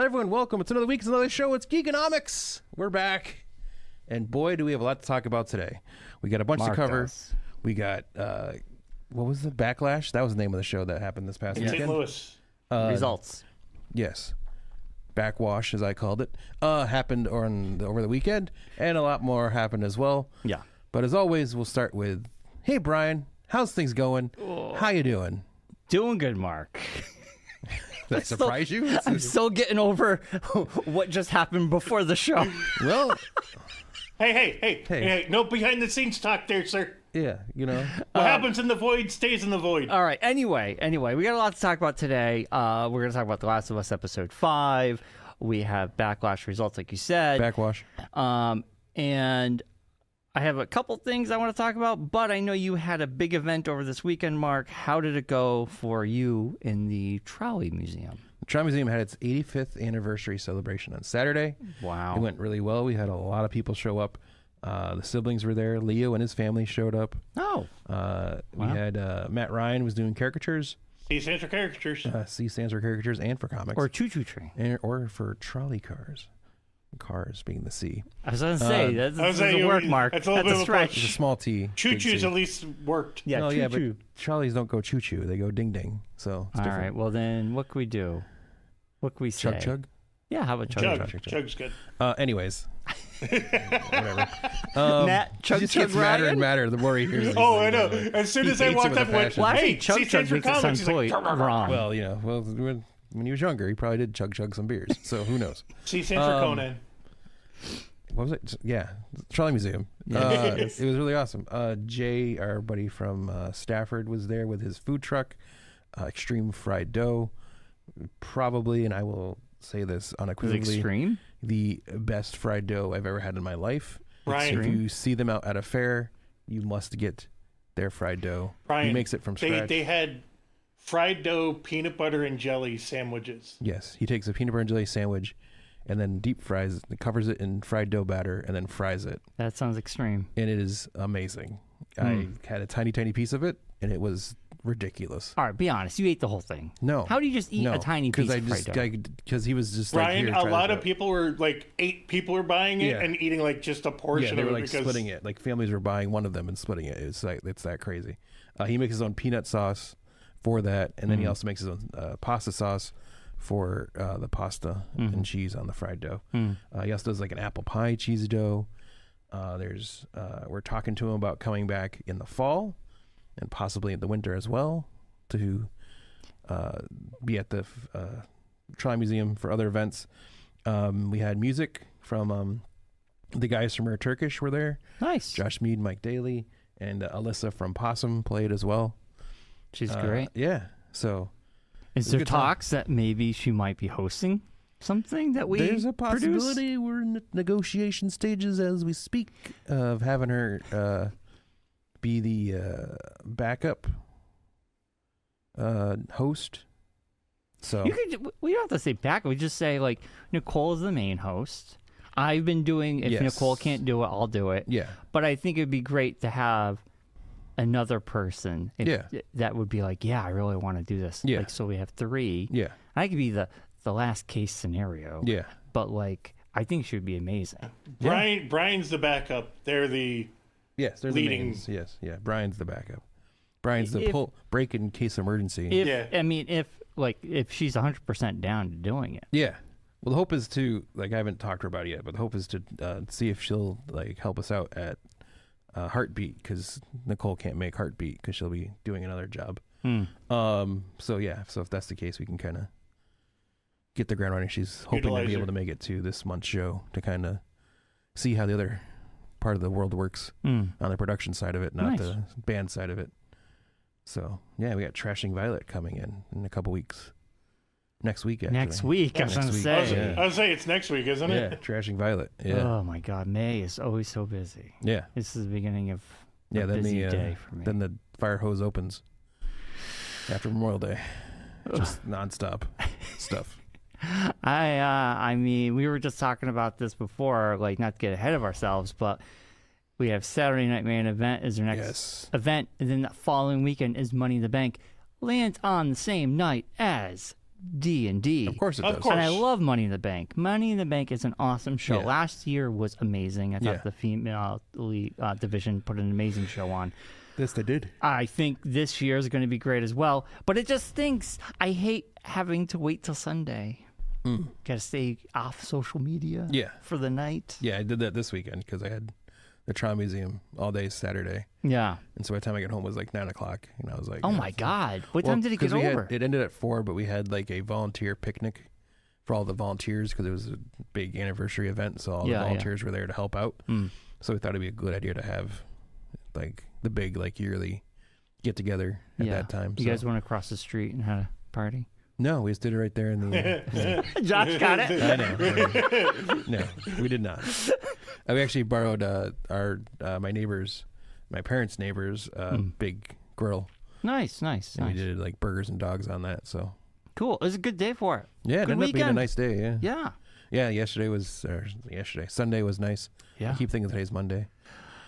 Hi, everyone. Welcome. It's another week. It's another show. It's Geekonomics. We're back. And boy, do we have a lot to talk about today. We got a bunch to cover. We got, what was the Backlash? That was the name of the show that happened this past weekend. St. Louis. Results. Yes. Backwash, as I called it, happened over the weekend. And a lot more happened as well. Yeah. But as always, we'll start with, hey, Brian, how's things going? How you doing? Doing good, Mark. Did I surprise you? I'm still getting over what just happened before the show. Well, hey, no behind the scenes talk there, sir. yeah, you know. What happens in the void stays in the void. All right. Anyway, we got a lot to talk about today. We're going to talk about The Last of Us episode 5. We have Backlash results, like you said. Backwash. And I have a couple things I want to talk about, but I know you had a big event over this weekend, Mark. How did it go for you in the Trolley Museum? The Trolley Museum had its 85th anniversary celebration on Saturday. Wow. It went really well. We had a lot of people show up. The siblings were there. Leo and his family showed up. Oh. We had Matt Ryan was doing caricatures. C stands for caricatures. C stands for caricatures and for comics. Or choo-choo train. Or for trolley cars. Cars being the C. I was going to say, that doesn't work, Mark. That's a little bit of a stretch. It's a small T. Choo-choos at least worked. Yeah, no, choo-choo. yeah, but trolleys don't go choo-choo. They go ding-ding. So it's All different. right, well then, what can we do? What can we say? Chug-chug? Yeah, how about chug? Chug's good. Anyways. Whatever. Matt, it just gets madder and madder the more he hears these Oh, I things. know. As soon as I hates it walked with up, a I went, passion. Well, hey, chug C stands for makes it comics. sound He's like, totally wrong. Well, you know, when he was younger, he probably did chug some beers. So who knows? C stands for Conan. What was it? Yeah, Trolley Museum. It was really awesome. Jay, our buddy from Stafford, was there with his food truck, Extreme Fried Dough. Probably, and I will say this unequivocally, Extreme? The best fried dough I've ever had in my life. Brian. If you see them out at a fair, you must get their fried dough. Brian, he makes it from scratch. They had fried dough, peanut butter, and jelly sandwiches. Yes, he takes a peanut butter and jelly sandwich and then deep fries it, covers it in fried dough batter, and then fries it. That sounds extreme. And it is amazing. I had a tiny piece of it, and it was ridiculous. All right, be honest. You ate the whole thing. No. How do you just eat a tiny piece of fried dough? Because he was just Brian, like, a lot of people were like 8 people were buying it Yeah. and eating like just a portion they of were it like because splitting it. Like families were buying one of them and splitting it. It's that crazy. He makes his own peanut sauce for that, and then he also makes his own pasta sauce for the pasta and cheese on the fried dough. He also does like an apple pie cheese dough. We're talking to him about coming back in the fall and possibly in the winter as well to be at the Trolley Museum for other events. We had music from the guys from Rare Turkish were there. Nice. Josh Mead, Mike Daly, and Alyssa from Possum played as well. She's great. Yeah. So Is there talks that maybe she might be hosting something that we there's a produce? possibility. We're in the negotiation stages as we speak of having her be the backup host. So We don't have to say back. We just say like Nicole is the main host. I've been doing. If Yes. Nicole can't do it, I'll do it. yeah, But I think it'd be great to have another person. That would be like, yeah, I really want to do this. Yeah. Like, so we have 3. yeah, I could be the last case scenario. yeah. But like, I think she would be amazing. Brian's the backup. They're the Yes, there's leading. the mains. Yes, yeah. Brian's the backup. Brian's the If- break in case emergency. If she's 100% down to doing it. Yeah. Well, the hope is to I haven't talked to her about it yet, but the hope is to see if she'll help us out at Heartbeat, because Nicole can't make Heartbeat because she'll be doing another job. So if that's the case, we can kind of get the ground running. She's hoping to be able to make it to this month's show to kind of see how the other part of the world works on the production side of it, not the band side of it. So yeah, we got Trashing Violet coming in a couple weeks. Next week, actually. Next week, I was going to say. I was saying it's next week, isn't it? Yeah, Trashing Violet. Yeah. Oh my God, May is always so busy. Yeah. This is the beginning of Yeah, a then busy day for me. Then the fire hose opens after Memorial Day. Just nonstop stuff. I mean, we were just talking about this before, like not to get ahead of ourselves, but we have Saturday Night Main Event is our next event, and then the following weekend is Money in the Bank. Lands on the same night as D&D. Of course it Of does. course. And I love Money in the Bank. Money in the Bank is an awesome show. Yeah. Last year was amazing. I thought Yeah. the female division put an amazing show on. Yes, they did. I think this year is going to be great as well. But it just stinks. I hate having to wait till Sunday. Got to stay off social media for the night. Yeah, I did that this weekend because I had the Trolley Museum all day Saturday. Yeah. And so by the time I got home, it was like 9 o'clock. And I was like, Oh, my God. What time did it get over? It ended at 4, but we had like a volunteer picnic for all the volunteers because it was a big anniversary event. So all the volunteers were there to help out. So we thought it'd be a good idea to have like the big like yearly get together at that time. You guys went across the street and had a party? No, we just did it right there in the. Josh got it. I know. No, we did not. We actually borrowed my parents' neighbors' big grill. Nice. And we did like burgers and dogs on that. So cool. It was a good day for it. yeah, it Good ended up being a weekend. nice day. Yeah. Yeah. Yeah. Sunday was nice. Yeah. I keep thinking today's Monday.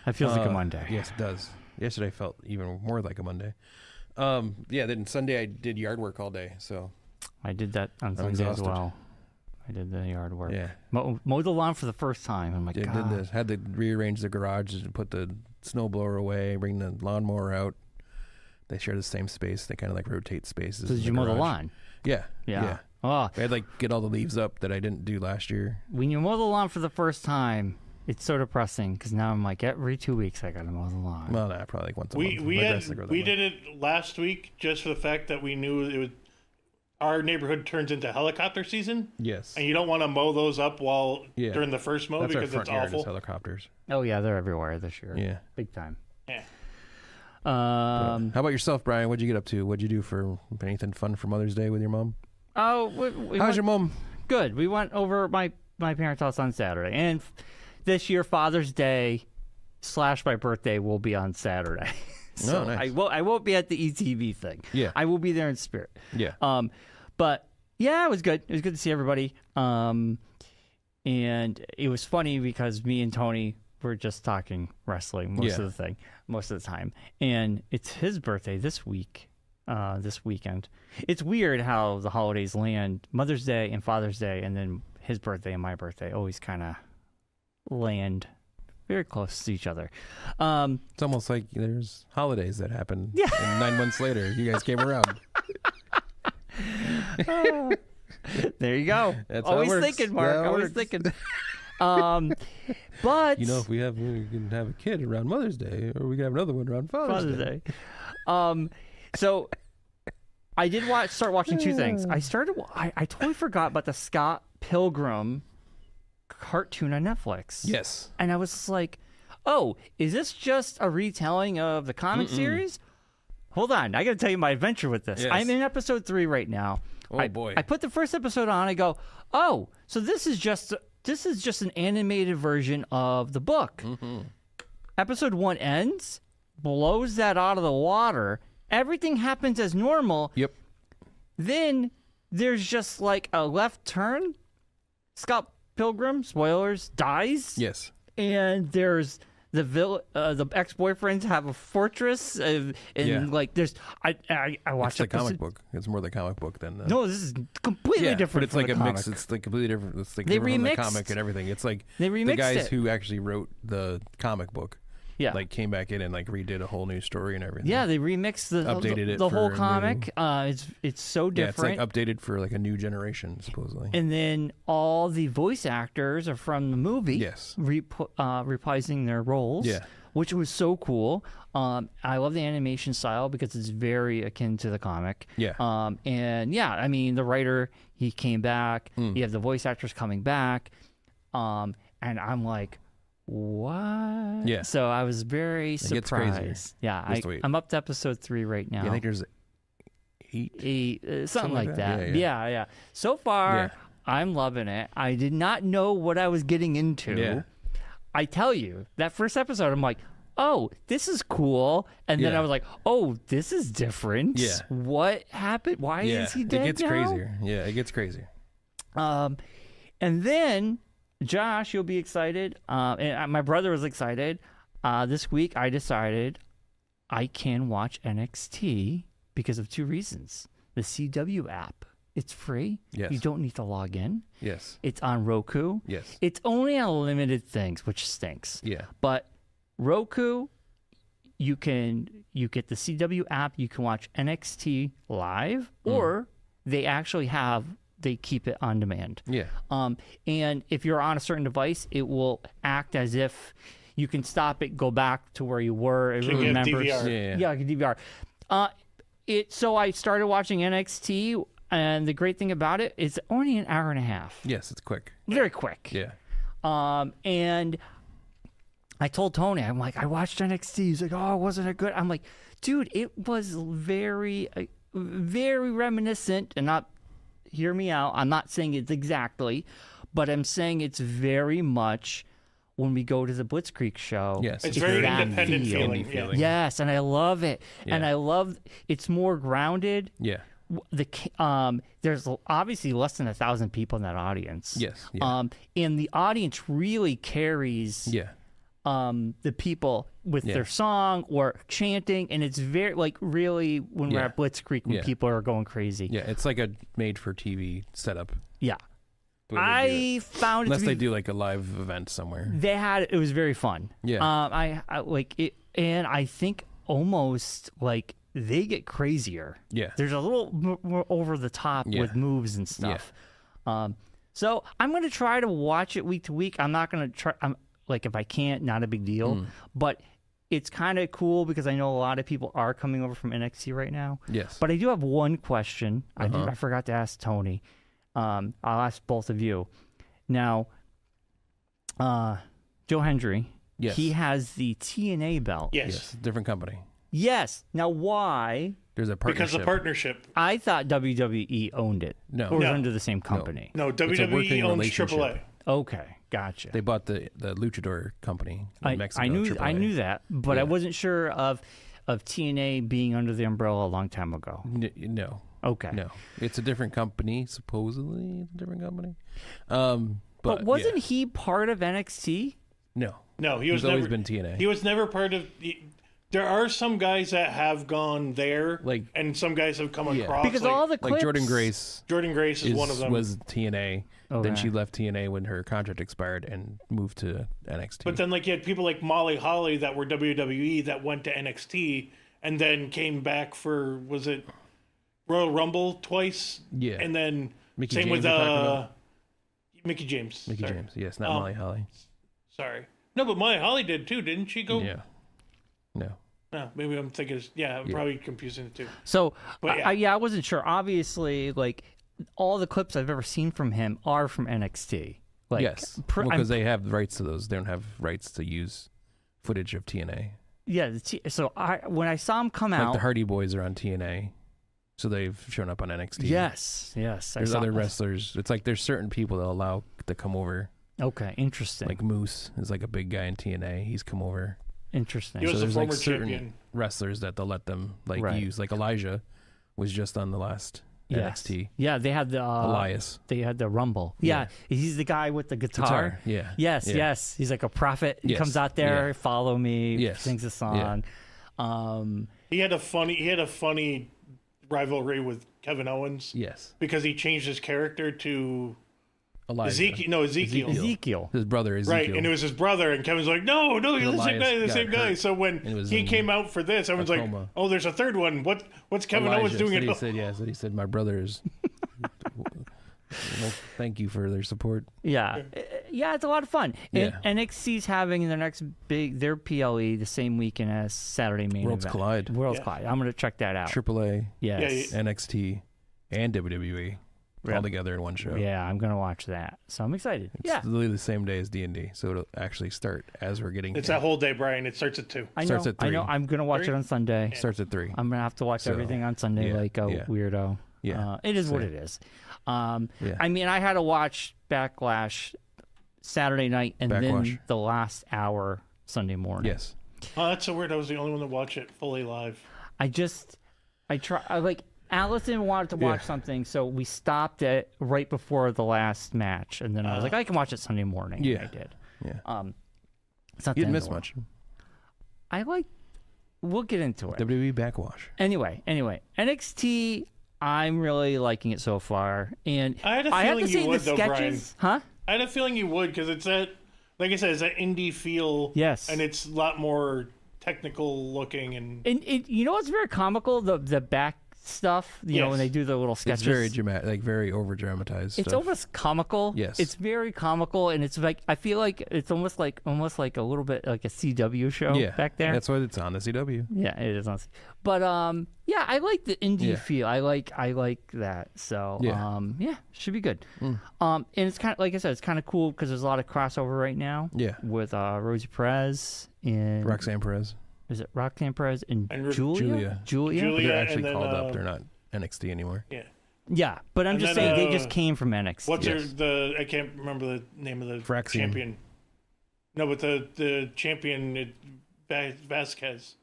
It feels like a Monday. Yes, it does. Yesterday felt even more like a Monday. Then Sunday I did yard work all day. So I did that on I'm Sunday as exhausted. well. I did the yard work. yeah, Mowed the lawn for the first time. I'm like, did God. this. Had to rearrange the garage and put the snowblower away, bring the lawnmower out. They share the same space. They kind of like rotate spaces. So in did you mow the garage. lawn? Yeah. Yeah. Oh, I had like get all the leaves up that I didn't do last year. when you mow the lawn for the first time, it's so depressing because now I'm like, every 2 weeks I got to mow the lawn. Well, no, probably like once a We month. we My had, grass doesn't grow that we much. did it last week just for the fact that we knew it would. Our neighborhood turns into helicopter season, Yes. and you don't want to mow those up while Yeah. during the first mow That's our because front it's yard is awful. helicopters. Oh, yeah, they're everywhere this year. Yeah. Big time. Yeah. How about yourself, Brian? What'd you get up to? What'd you do for anything fun for Mother's Day with your mom? Oh, How's your mom? Good. We went over my parents' house on Saturday. And this year, Father's Day / my birthday will be on Saturday. So Oh, nice. I won't be at the ETV thing. Yeah. I will be there in spirit. Yeah. But yeah, it was good. It was good to see everybody. And it was funny because me and Tony were just talking wrestling most of the time. And it's his birthday this weekend. It's weird how the holidays land. Mother's Day and Father's Day, and then his birthday and my birthday always kind of land very close to each other. It's almost like there's holidays that happen. Yeah. And 9 months later, you guys came around. There you go. That's how it Always works. thinking, Mark. That's how it Always works. thinking. But You know, if we can have a kid around Mother's Day, or we can have another one around Father's Day. So I did start watching two things. I totally forgot about the Scott Pilgrim cartoon on Netflix. Yes. And I was just like, oh, is this just a retelling of the comic series? Hold on, I got to tell you my adventure with this. Yes. I'm in episode 3 right now. Oh, boy. I put the first episode on. I go, oh, so this is just an animated version of the book. Mm-hmm. Episode 1 ends, blows that out of the water. Everything happens as normal. Yep. Then there's just like a left turn. Scott Pilgrim, spoilers, dies. Yes. And there's the ex-boyfriends have a fortress, and like there's I watched It's the comic book. It's more the comic book than the. No, this is completely different. But it's from like the a comic. mix. It's like completely different. It's like They different from the remixed- comic and everything. It's like They the remixed guys it. who actually wrote the comic book. Yeah. Like came back in and like redid a whole new story and everything. Yeah, they remixed Updated it the for whole a comic. It's so Yeah, it's different. like updated for like a new generation supposedly. And then all the voice actors are from the movie. Yes. Reprising their roles. Yeah. Which was so cool. I love the animation style because it's very akin to the comic. Yeah. And yeah, I mean, the writer, he came back. You have the voice actors coming back. And I'm like, what? Yeah. So I was very It gets crazier. surprised. Yeah. Just wait. I'm up to episode 3 right now. Yeah, I think there's 8. Something like that. Yeah. Yeah. So far, Yeah. I'm loving it. I did not know what I was getting into. Yeah. I tell you, that first episode, I'm like, oh, this is cool. And then Yeah. I was like, oh, this is different. Yeah. What happened? Why Yeah. is he dead It gets now? crazier. Yeah, it gets crazier. And then, Josh, you'll be excited. And my brother was excited. This week, I decided I can watch NXT because of 2 reasons. The CW app It's free. Yes. You don't need to log in. Yes. It's on Roku. Yes. It's only on limited things, which stinks. Yeah. But Roku, you get the CW app. You can watch NXT live, or they keep it on demand. Yeah. And if you're on a certain device, it will act as if you can stop it, go back to where you were. It Can you have remembers. DVR? Yeah, like a DVR. So I started watching NXT, and the great thing about it is only an hour and a half. Yes, it's quick. Very quick. Yeah. And I told Tony, I'm like, I watched NXT. He's like, oh, wasn't it good? I'm like, dude, it was very, very reminiscent, and not, hear me out, I'm not saying it's exactly, but I'm saying it's very much when we go to the Blitzkrieg show. Yes. It's very that independent feel. feeling. Yeah. Yes, and I love it. Yeah. And I love, it's more grounded. Yeah. There's obviously less than 1,000 people in that audience. Yes. Yeah. And the audience really carries Yeah. the people with their song or chanting, and it's very like really when we're Yeah. at Blitzkrieg when Yeah. people are going crazy. Yeah. It's like a made-for-TV setup. Yeah. the way they do it. I found it Unless to they be, do like a live event somewhere. it was very fun. Yeah. I like it, and I think almost like they get crazier. Yeah. There's a little more over the top Yeah. with moves and stuff. So I'm going to try to watch it week to week. I'm not going to try. I'm like, if I can't, not a big deal. But it's kind of cool because I know a lot of people are coming over from NXT right now. Yes. But I do have one question. I forgot to ask Tony. I'll ask both of you. Now, Joe Hendry, Yes. he has the TNA belt. Yes. Different company. Yes. Now, why? There's a partnership. Because the partnership. I thought WWE owned it. No. Or was No. under the same company. No, a WWE working owns relationship. AAA. Okay, gotcha. They bought the Luchador company in Mexico. I knew AAA. that, but I Yeah. wasn't sure of TNA being under the umbrella a long time ago. No. Okay. No. It's a different company, supposedly. It's a different company. But wasn't he part of NXT? No. No, he was He's always never, been TNA. He was never part of. There are some guys that have gone there, Like- and some guys have come across. Because like, all the clips... Like Jordan Grace Jordan Grace is one of them. was TNA. Then Okay. she left TNA when her contract expired and moved to NXT. But then, like, you had people like Molly Holly that were WWE that went to NXT and then came back for, was it Royal Rumble twice? Yeah. And then Mickey same James with you're talking about? Mickey James. Mickey Sorry. James. Yes, not Molly Holly. Sorry. No, but Molly Holly did too, didn't she go? Yeah. No. No, maybe I'm thinking, I'm probably confusing the two. So, But I wasn't sure. Obviously, like, all the clips I've ever seen from him are from NXT. Like, Yes. Because they have rights to those. They don't have rights to use footage of TNA. Yeah, so when I saw him come Like out... the Hardy Boys are on TNA. So they've shown up on NXT. Yes. There's other wrestlers. It's like there's certain people that allow to come over. Okay, interesting. Like Moose is like a big guy in TNA. He's come over. Interesting. He was So the there's like former certain champion. wrestlers that they'll let them like Right. use. Like Elijah was just on the last NXT. Yeah, they had the... Elias. They had the Rumble. Yeah, he's the guy with the guitar. Yeah. Yes, Yeah. yes. He's like a prophet. He Yes. comes out there, Yeah. follow me, Yes. sings a song. He had a funny rivalry with Kevin Owens Yes. because he changed his character to Elijah. Ezekiel. His brother Ezekiel. Right, and it was his brother, and Kevin's like, no, you're the same Elias guy, the got same guy. hurt, So and it when was he in came out for this, everyone's like, coma. oh, there's a third one. What's Kevin Elijah. Owens doing? So he said, my brothers. Well, thank you for their support. Yeah. Yeah, it's a lot of fun. And Yeah. NXT's having their next their PLE the same weekend as Saturday main Worlds event. Collide. Worlds Yeah. Collide. I'm going to check that out. AAA, Yes. NXT, and WWE all together in one show. Yeah, I'm going to watch that. So I'm excited. It's literally the same day as D&D, so it'll actually start as we're getting It's here. that whole day, Brian. It starts at 2. I know. Starts at I know. 3. I'm going to watch it on Sunday. Starts at 3. I'm going to have to watch So, everything on Sunday yeah, like a yeah. weirdo. Yeah. It is what Same. it is. Yeah. I mean, I had to watch Backlash Saturday night and then Backlash. the last hour Sunday morning. Yes. Oh, that's so weird. I was the only one to watch it fully live. Allison wanted to watch something, so we stopped it right before the last match, and then I was like, I can watch it Sunday morning. Yeah. And I did. Yeah. It's not You the didn't end of miss the world. much. We'll get into it. WWE Backwash. Anyway, NXT, I'm really liking it so far. And I had a have feeling to you say would, the though, sketches, huh? I had a feeling you would because it's that, like I said, it's that indie feel. Yes. And it's a lot more technical looking and You know what's very comical? The back stuff, you know, when they do the little sketches. It's very dramatic, like very over dramatized. It's almost comical. Yes. It's very comical, and it's like I feel like it's almost like a little bit like a CW show back there. That's what it's on the CW. Yeah, it is on. But yeah, I like the indie feel. I like that. So should be good. And it's kind of like I said, it's kind of cool because there's a lot of crossover right now. Yeah. With Rosie Perez and Roxanne Perez. Is it Roxanne Perez and Julia? Julia. They're actually and then, called up. They're not NXT anymore. Yeah. Yeah, but I'm just saying they just came from NXT. What's I can't remember the name of the Fraxian. champion. No, but the champion, Vasquez.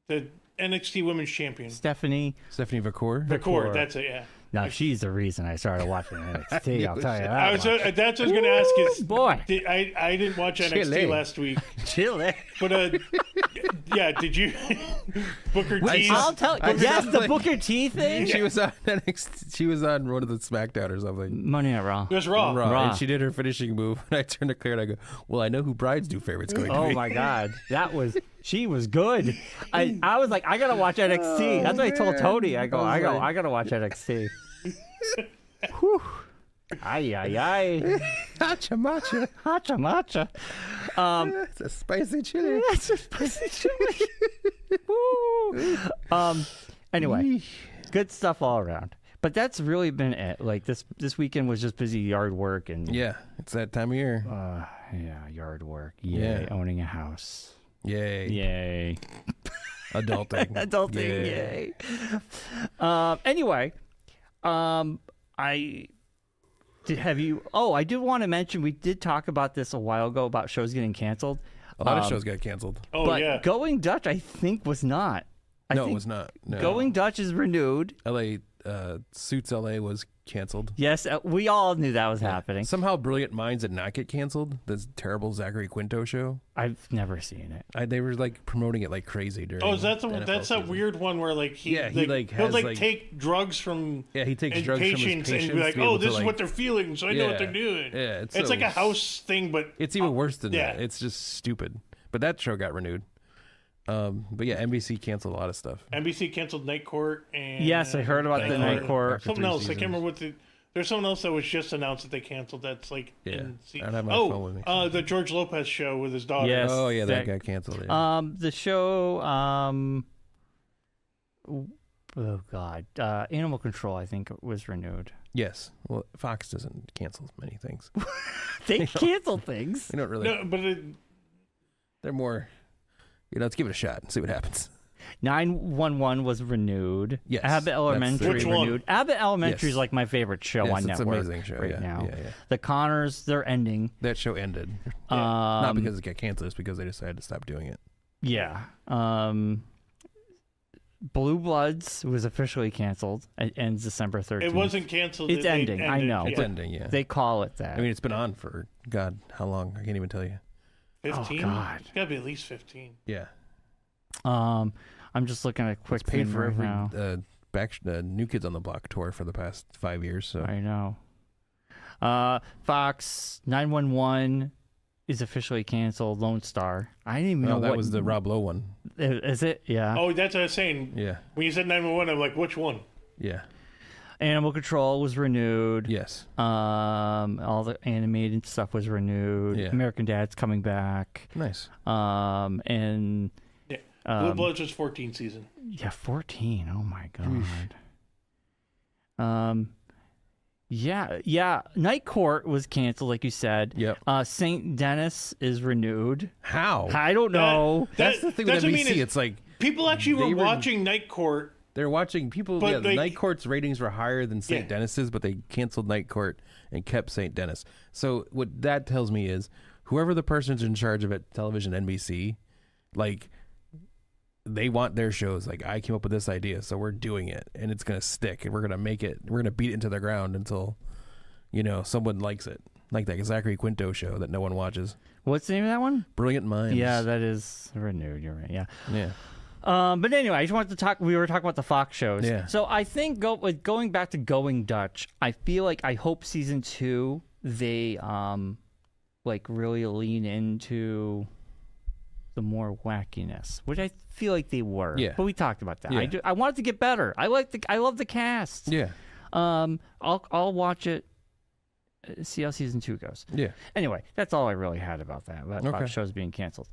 The NXT Women's Champion. Stephanie Vacour. Vacour, that's it, yeah. Now she's the reason I started watching NXT. I'll tell you that. That's what I was going to ask is, boy, I didn't watch NXT last week. Chile. But yeah, did you? Booker T. I'll tell you. Yes, the Booker T thing. She was on NXT. She was on one of the SmackDown or something. Money Night Raw. It was Raw. And she did her finishing move. And I turned to Claire and I go, "Well, I know who Bride's new favorite's going to be." Oh my God, she was good. I was like, I gotta watch NXT. That's what I told Tony. I gotta watch NXT. Whew. Ay. Hacha macha. Hacha macha. It's a spicy chili. It's a spicy chili. Woo. Anyway, good stuff all around. But that's really been it. Like this weekend was just busy yard work and yeah, it's that time of year. Yard work. Yay, Yeah. owning a house. Yay. Adulting. Yay. Anyway, I did want to mention we did talk about this a while ago about shows getting canceled. A lot of shows got canceled. Oh, but yeah. Going Dutch, I think, was not. It was not. No. Going Dutch is renewed. Suits LA was canceled. Yes, we all knew that was happening. Somehow Brilliant Minds did not get canceled. This terrible Zachary Quinto show. I've never seen it. They were like promoting it like crazy during. Oh, is that the NFL that's season. that weird one where like he'll has, take drugs from he takes drugs from his patients and be like, to able this to, is what they're feeling, so I know what they're doing. Yeah, it's like a house thing, but it's even worse than yeah. that. It's just stupid. But that show got renewed. But yeah, NBC canceled a lot of stuff. NBC canceled Night Court and yes, I heard about the Night Court. Something else. I can't remember what there's something else that was just announced that they canceled. That's like I don't have my phone with me. The George Lopez show with his daughter. Yes. Oh yeah, that got canceled. Yeah. The show. Oh God, Animal Control. I think was renewed. Yes. Well, Fox doesn't cancel many things. They cancel things. They don't really. No, but they're more. Let's give it a shot and see what happens. 911 was renewed. Yes. Abbott Elementary Which renewed. one? Abbott Elementary is like my favorite show on it's network. It's an amazing show right now. Yeah. The Connors, they're ending. That show ended. Not because it got canceled, it's because they decided to stop doing it. Yeah. Blue Bloods was officially canceled. It ends December 13th. it wasn't canceled. It's ending. I know. It's ending, yeah. They call it that. I mean, it's been on for, God, how long? I can't even tell you. 15? Oh, God. It's got to be at least 15. Yeah. I'm just looking at a quick It's paid thing for right every now. New Kids on the Block tour for the past 5 years. So I know. Fox 911 is officially canceled. Lone Star. I didn't even know that what was the Rob Lowe one. Is it? Yeah. Oh, that's what I was saying. Yeah. When you said 911, I'm like, which one? Yeah. Animal Control was renewed. Yes. All the animated stuff was renewed. Yeah. American Dad's coming back. Nice. And Blue Bloods was 14 season. yeah, 14. Oh my God. Yeah. Night Court was canceled, like you said. Yep. St. Dennis is renewed. How? I don't know. That's the thing with NBC. It's like people actually were watching Night Court. They're watching people. But the Night Court's ratings were higher than St. Yeah. Dennis's, but they canceled Night Court and kept St. Dennis. So what that tells me is whoever the person's in charge of it, television, NBC, like they want their shows. Like, I came up with this idea, so we're doing it, and it's gonna stick, and we're gonna make it. We're gonna beat it into the ground until someone likes it. Like that Zachary Quinto show that no one watches. What's the name of that one? Brilliant Minds. Yeah, that is renewed. You're right. Yeah. Yeah. But anyway, I just wanted to talk. We were talking about the Fox shows. Yeah. So I think going back to Going Dutch, I feel like I hope season 2 they really lean into the more wackiness, which I feel like they were. Yeah. But we talked about that. Yeah. I want it to get better. I love the cast. Yeah. I'll watch it. See how season 2 goes. Yeah. Anyway, that's all I really had about that. About Okay. Fox shows being canceled.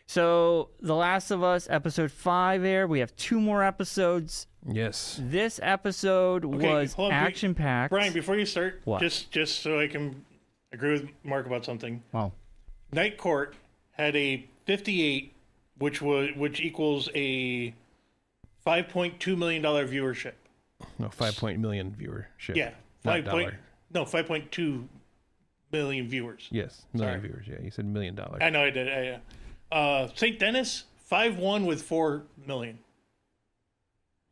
So The Last of Us episode 5 aired. We have 2 more episodes. Yes. This episode was hold on, action packed. Brian, before you start, What? just so I can agree with Mark about something. Wow. Night Court had a 58, which equals a $5.2 million viewership. No, 5 million viewership. Yeah, Not dollar. 5.2 million viewers. Yes, million Sorry. viewers. Yeah, you said $1 million. I know I did. St. Dennis 5-1 with 4 million.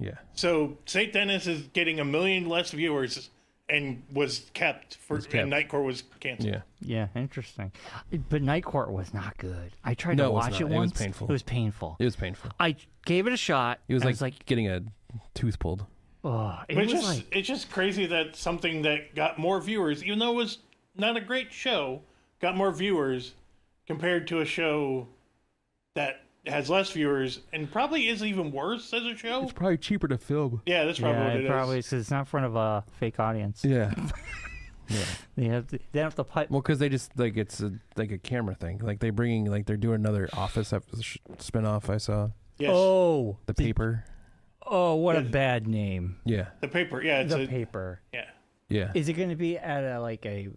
Yeah. So St. Dennis is getting 1 million less viewers and was kept and Night Court was canceled. Yeah. Yeah, interesting. But Night Court was not good. I tried No, to it was watch not. it It was once. painful. It was painful. It was painful. I gave it a shot. It was and like getting a tooth pulled. oh, it But was it's just crazy that something that got more viewers, even though it was not a great show, got more viewers compared to a show that has less viewers and probably is even worse as a show. It's probably cheaper to film. Yeah, that's probably what it is. probably because it's not in front of a fake audience. Yeah. Yeah. They have to pipe. Well, because they just it's like a camera thing. Like they're doing another Office spinoff. I saw Yes. Oh, The Paper. oh, what a Yeah. bad name. Yeah. The Paper. Yeah, it's The Paper. yeah. Yeah. Is it going to be at a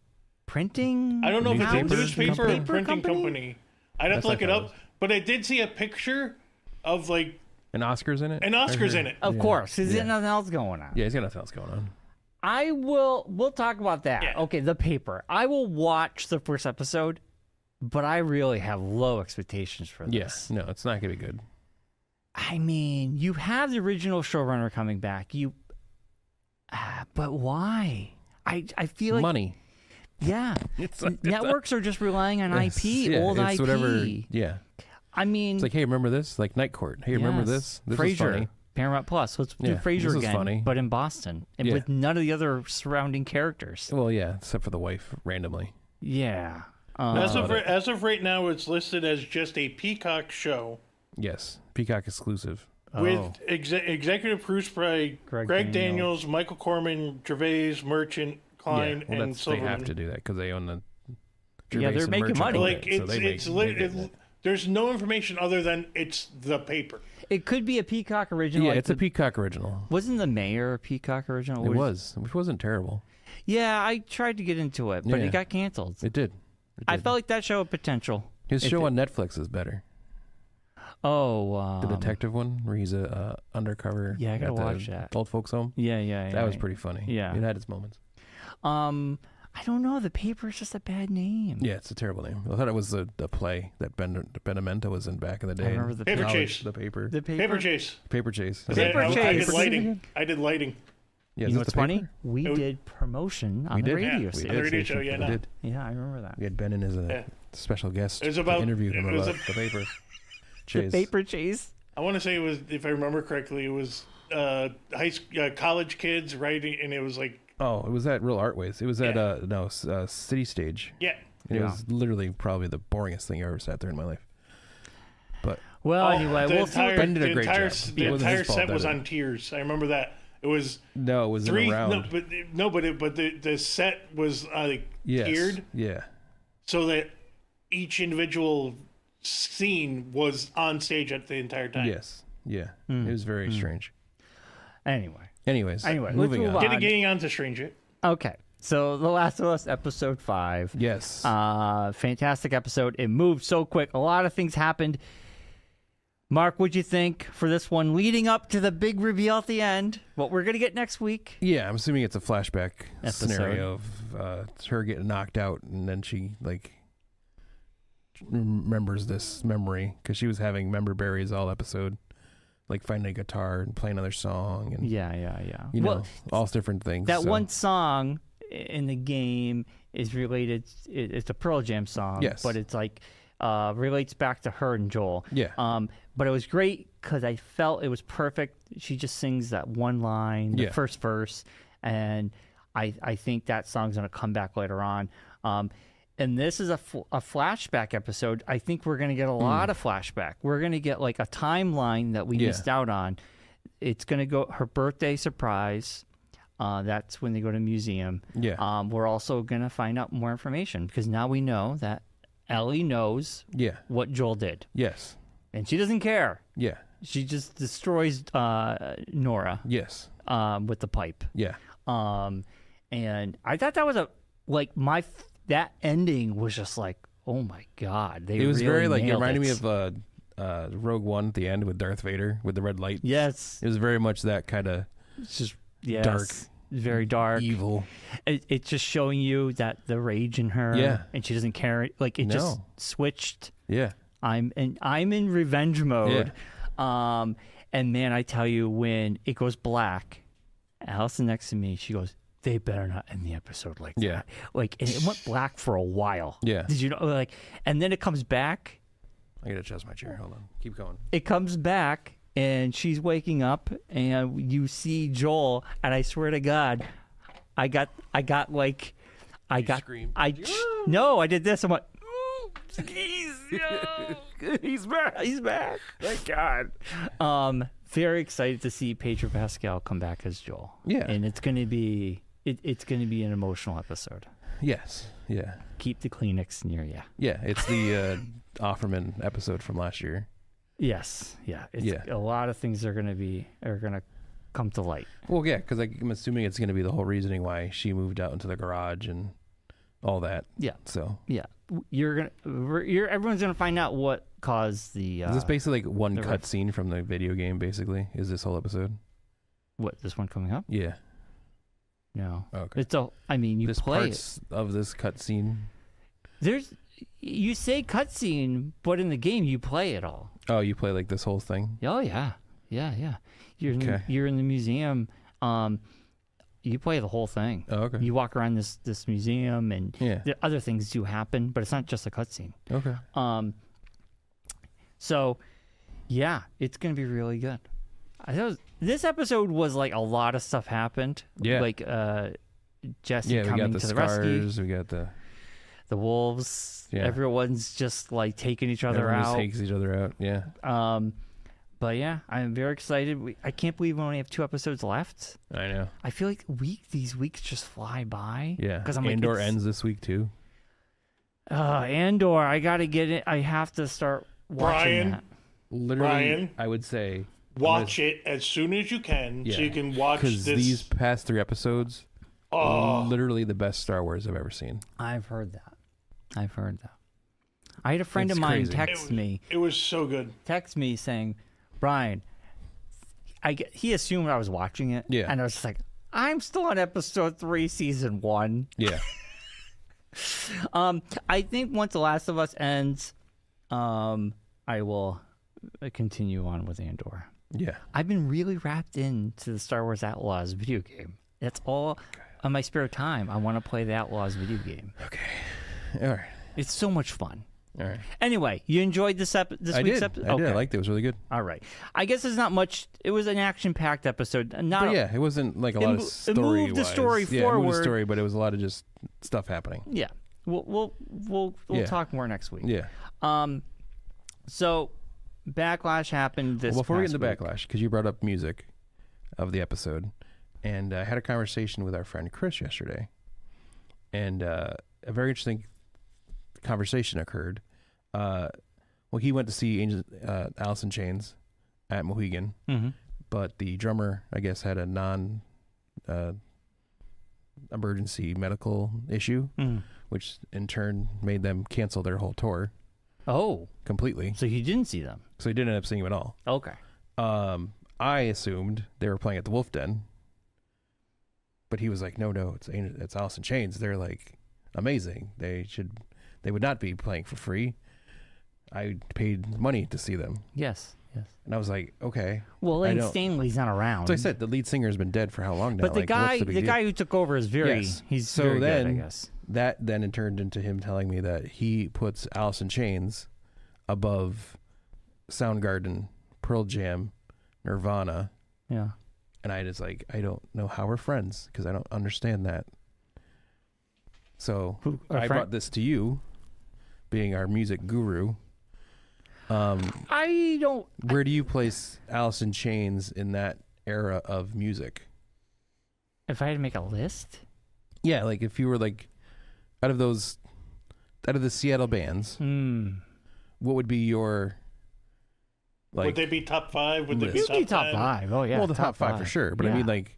printing? I don't know if it's a Newspaper newspaper or company? printing company. I'd have That's to look like it that up. But I did see a picture of like And Oscar's in it. an Oscar's in it. Of Yeah. course. Is Yeah. there nothing else going on? Yeah, he's got nothing else going on. We'll talk about that. Yeah. Okay, The Paper. I will watch the first episode, but I really have low expectations for this. Yes. No, it's not gonna be good. I mean, you have the original showrunner coming back. But why? I feel like Money. yeah. Networks are just relying on It's- IP, yeah, old it's IP. Whatever. Yeah. I mean, It's like, hey, remember this? Like Night Court. Hey, remember yes. this? This was Frasier, funny. Paramount Plus. Let's do Yeah, Frasier this was again, funny. but in Boston, and Yeah. with none of the other surrounding characters. Well, yeah, except for the wife randomly. Yeah. As about it. of right now, it's listed as just a Peacock show Yes. Peacock exclusive. with executive produced by Greg Greg Daniels. Daniels, Michael Corman, Gervais, Merchant, Klein, Yeah. Well, and they Silverman. have to do that because they own the. Yeah, they're Gervais and making Merchant money. own Like it, so they there's no information other than it's The Paper. It could be a Peacock original. Yeah, like it's a Peacock original. Wasn't The Mayor a Peacock original? It was, which wasn't terrible. Yeah, I tried to get into it, but Yeah. it got canceled. It did. I felt like that show had potential. His if show it- on Netflix is better. Oh, The detective one, where he's a undercover. Yeah, I gotta at the watch that. Old folks home. Yeah. That was pretty funny. Yeah. It had its moments. I don't know. The Paper is just a bad name. Yeah, it's a terrible name. I thought it was the play that Benamenta was in back in the day. I remember The Paper College, Chase. The Paper. The Paper. Paper Chase. Paper Chase. Paper I Chase. did lighting. I did lighting. Yeah, You is know this what's The funny? Paper? We It- did promotion on We the did. radio Yeah, We on station. the radio show, yeah, We no. did. Yeah, I remember that. We had Ben in as a Yeah. special guest It was about- to interview him it was about The Paper. The Chase. Paper Chase. I want to say it was, if I remember correctly, it was college kids writing, and it was like, Oh, it was at Real Artways. It was at City Stage. yeah. And it Yeah. was literally probably the boringest thing I ever sat there in my life. But Well, Oh, anyway, the we'll see. entire, Ben did a the great entire, job. The It wasn't entire his fault set was that on tiers. I remember that. It was no, it was in three. a round. But the set was Yes. tiered, Yeah. so that each individual scene was on stage at the entire time. Yes. Yeah. It was very strange. Anyway, Anyways, let's moving move on. on. Getting on to Strange It. okay. So, The Last of Us, episode 5. Yes. Fantastic episode. It moved so quick. A lot of things happened. Mark, what'd you think for this one leading up to the big reveal at the end? What we're going to get next week? Yeah, I'm assuming it's a flashback Episode. scenario of her getting knocked out, and then she remembers this memory because she was having member berries all episode, like finding a guitar and playing another song, and Yeah. you Well, know, all different things. that so. one song in the game is related. It's a Pearl Jam song. Yes. But it's like relates back to her and Joel. Yeah. But it was great because I felt it was perfect. She just sings that one line, the first verse, and I think that song's going to come back later on. And this is a flashback episode. I think we're going to get a lot of flashback. We're going to get like a timeline that we missed out on. It's going to go her birthday surprise. That's when they go to the museum. Yeah. We're also going to find out more information because now we know that Ellie knows what Joel did. Yes. And she doesn't care. Yeah. She just destroys Nora. Yes. With the pipe. Yeah. And I thought that was that ending was just like, oh my God. It was really very like, it reminded nailed me of Rogue One at the end with Darth Vader with the red light. Yes. It was very much that kind of dark. Very dark. Evil. It's just showing you that the rage in her. Yeah. And she doesn't care. Like it just switched. Yeah. I'm in revenge mode. Yeah. And man, I tell you, when it goes black, Allison next to me, she goes, they better not end the episode like that. Like, and it went black for a while. Yeah. Did you know? Like, and then it comes back. I gotta adjust my chair. Hold on. Keep going. It comes back, and she's waking up, and you see Joel, and I swear to God, I no, I did this. I'm like, he's back. Thank God. Very excited to see Pedro Pascal come back as Joel. Yeah. And it's gonna be it's gonna be an emotional episode. Yes. Yeah. Keep the Kleenex near you. Yeah. It's the Offerman episode from last year. Yes. Yeah. A lot of things are gonna come to light. Well, yeah, because I'm assuming it's gonna be the whole reasoning why she moved out into the garage and all that. Yeah. So yeah, everyone's gonna find out what caused the. Is this basically like one cutscene from the video game? Basically, is this whole episode? What, this one coming up? Yeah. No. Okay. You this play parts it. Of this cutscene. You say cutscene, but in the game you play it all. Oh, you play like this whole thing? Oh yeah. You're in the museum. You play the whole thing. Oh, okay. You walk around this museum, and other things do happen, but it's not just a cutscene. Okay. So, yeah, it's gonna be really good. This episode was like a lot of stuff happened. Yeah. Like Jesse coming to the rescue. We got the wolves. Yeah. Everyone's just like taking each other out. Takes each other out. Yeah. But yeah, I'm very excited. I can't believe we only have 2 episodes left. I know. I feel like these weeks just fly by. Yeah. Because Andor ends this week too. Andor, I gotta get it. I have to start watching that. Literally, I would say watch it as soon as you can, so you can watch this. Because these past 3 episodes, literally the best Star Wars I've ever seen. I've heard that. I had a friend of mine text me. It was so good. Text me saying, Brian, he assumed I was watching it. Yeah. And I was just like, I'm still on episode 3, season 1. Yeah. I think once The Last of Us ends, I will continue on with Andor. Yeah. I've been really wrapped into the Star Wars Outlaws video game. That's all on my spare time. I want to play the Outlaws video game. Okay. All right. It's so much fun. All right. Anyway, you enjoyed this week's episode? I did. I liked it. It was really good. All right. I guess there's not much. It was an action-packed episode. But it wasn't like a lot of story. It moved the story forward. It moved the story, but it was a lot of just stuff happening. Yeah. We'll talk more next week. Yeah. So Backlash happened this Before we get past into week. Backlash, because you brought up music of the episode, and I had a conversation with our friend Chris yesterday, and a very interesting conversation occurred. He went to see Alice in Chains at Mohegan, but the drummer, I guess, had a emergency medical issue, which in turn made them cancel their whole tour. Oh, completely. So he didn't see them. So he didn't end up seeing them at all. Okay. I assumed they were playing at the Wolf Den, but he was like, "No, it's Alice in Chains. They're like amazing. They would not be playing for free. I paid money to see them." Yes. Yes. And I was like, okay. Well, Lane Stanley's not around. So I said the lead singer's been dead for how long now? But the what's the big guy who took over is very, Yes. he's So very then, good, I guess. That then it turned into him telling me that he puts Alice in Chains above Soundgarden, Pearl Jam, Nirvana. Yeah. And I just like, I don't know how we're friends because I don't understand that. So I brought this to you, being our music guru. I don't. Where do you place Alice in Chains in that era of music? If I had to make a list? Yeah, like if you were like, out of the Seattle bands, what would be your, like, would they be top 5? Would list? they You'd be be top 5. Oh, yeah. well, the top five for sure. But I mean, like,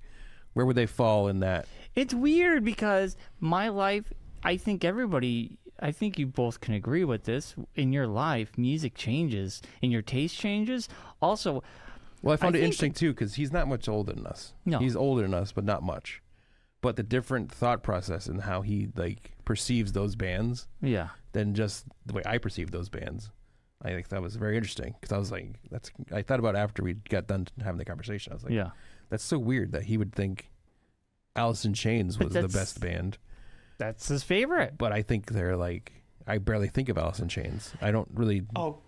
where would they fall in that? It's weird because my life, I think you both can agree with this. In your life, music changes and your taste changes. Also, Well, I found it interesting too because he's not much older than us. No. He's older than us, but not much. But the different thought process and how he like perceives those bands, yeah. than just the way I perceive those bands. I think that was very interesting because I was like, I thought about it after we got done having the conversation. I was like, Yeah. that's so weird that he would think Alice in Chains was the best band. That's his favorite. But I think they're like, I barely think of Alice in Chains. I don't really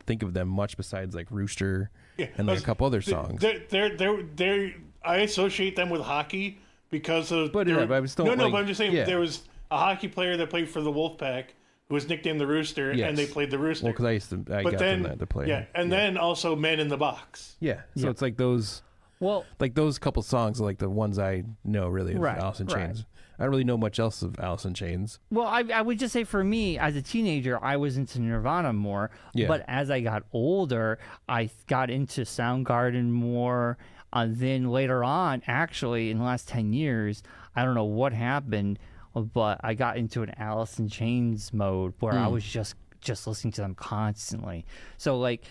think of them much besides like Rooster and like a couple other songs. I associate them with hockey because of. But I still but I'm just saying there was a hockey player that played for the Wolfpack who was nicknamed the Rooster, and they played the Rooster. Well, because I got them to play. Yeah, and then also Man in the Box. Yeah, so it's like those. Well, like those couple songs are like the ones I know really of Alice in Chains. I don't really know much else of Alice in Chains. Well, I would just say for me, as a teenager, I was into Nirvana more. Yeah. But as I got older, I got into Soundgarden more. Then later on, actually, in the last 10 years, I don't know what happened, but I got into an Alice in Chains mode where I was just listening to them constantly. So like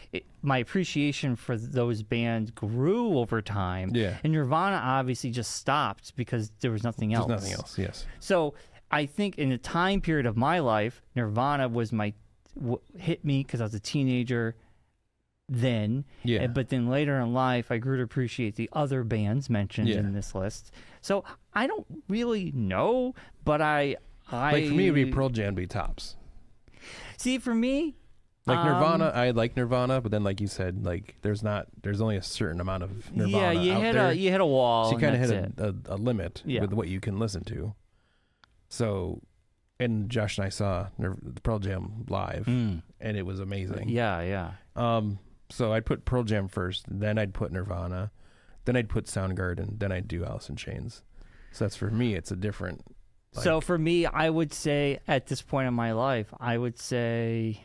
my appreciation for those bands grew over time. Yeah. And Nirvana obviously just stopped because there was nothing else. There's nothing else, yes. So I think in the time period of my life, Nirvana was hit me because I was a teenager then. Yeah. But then later in life, I grew to appreciate the other bands mentioned in this list. So I don't really know, but like for me, it'd be Pearl Jam, be tops. See, for me, like Nirvana, I like Nirvana, but then like you said, like there's only a certain amount of Nirvana you hit a wall. So you kind of hit a limit with what you can listen to. So, and Josh and I saw Pearl Jam live, and it was amazing. Yeah. So I'd put Pearl Jam first, then I'd put Nirvana, then I'd put Soundgarden, then I'd do Alice in Chains. So that's for me. It's a different. So for me, I would say at this point in my life, I would say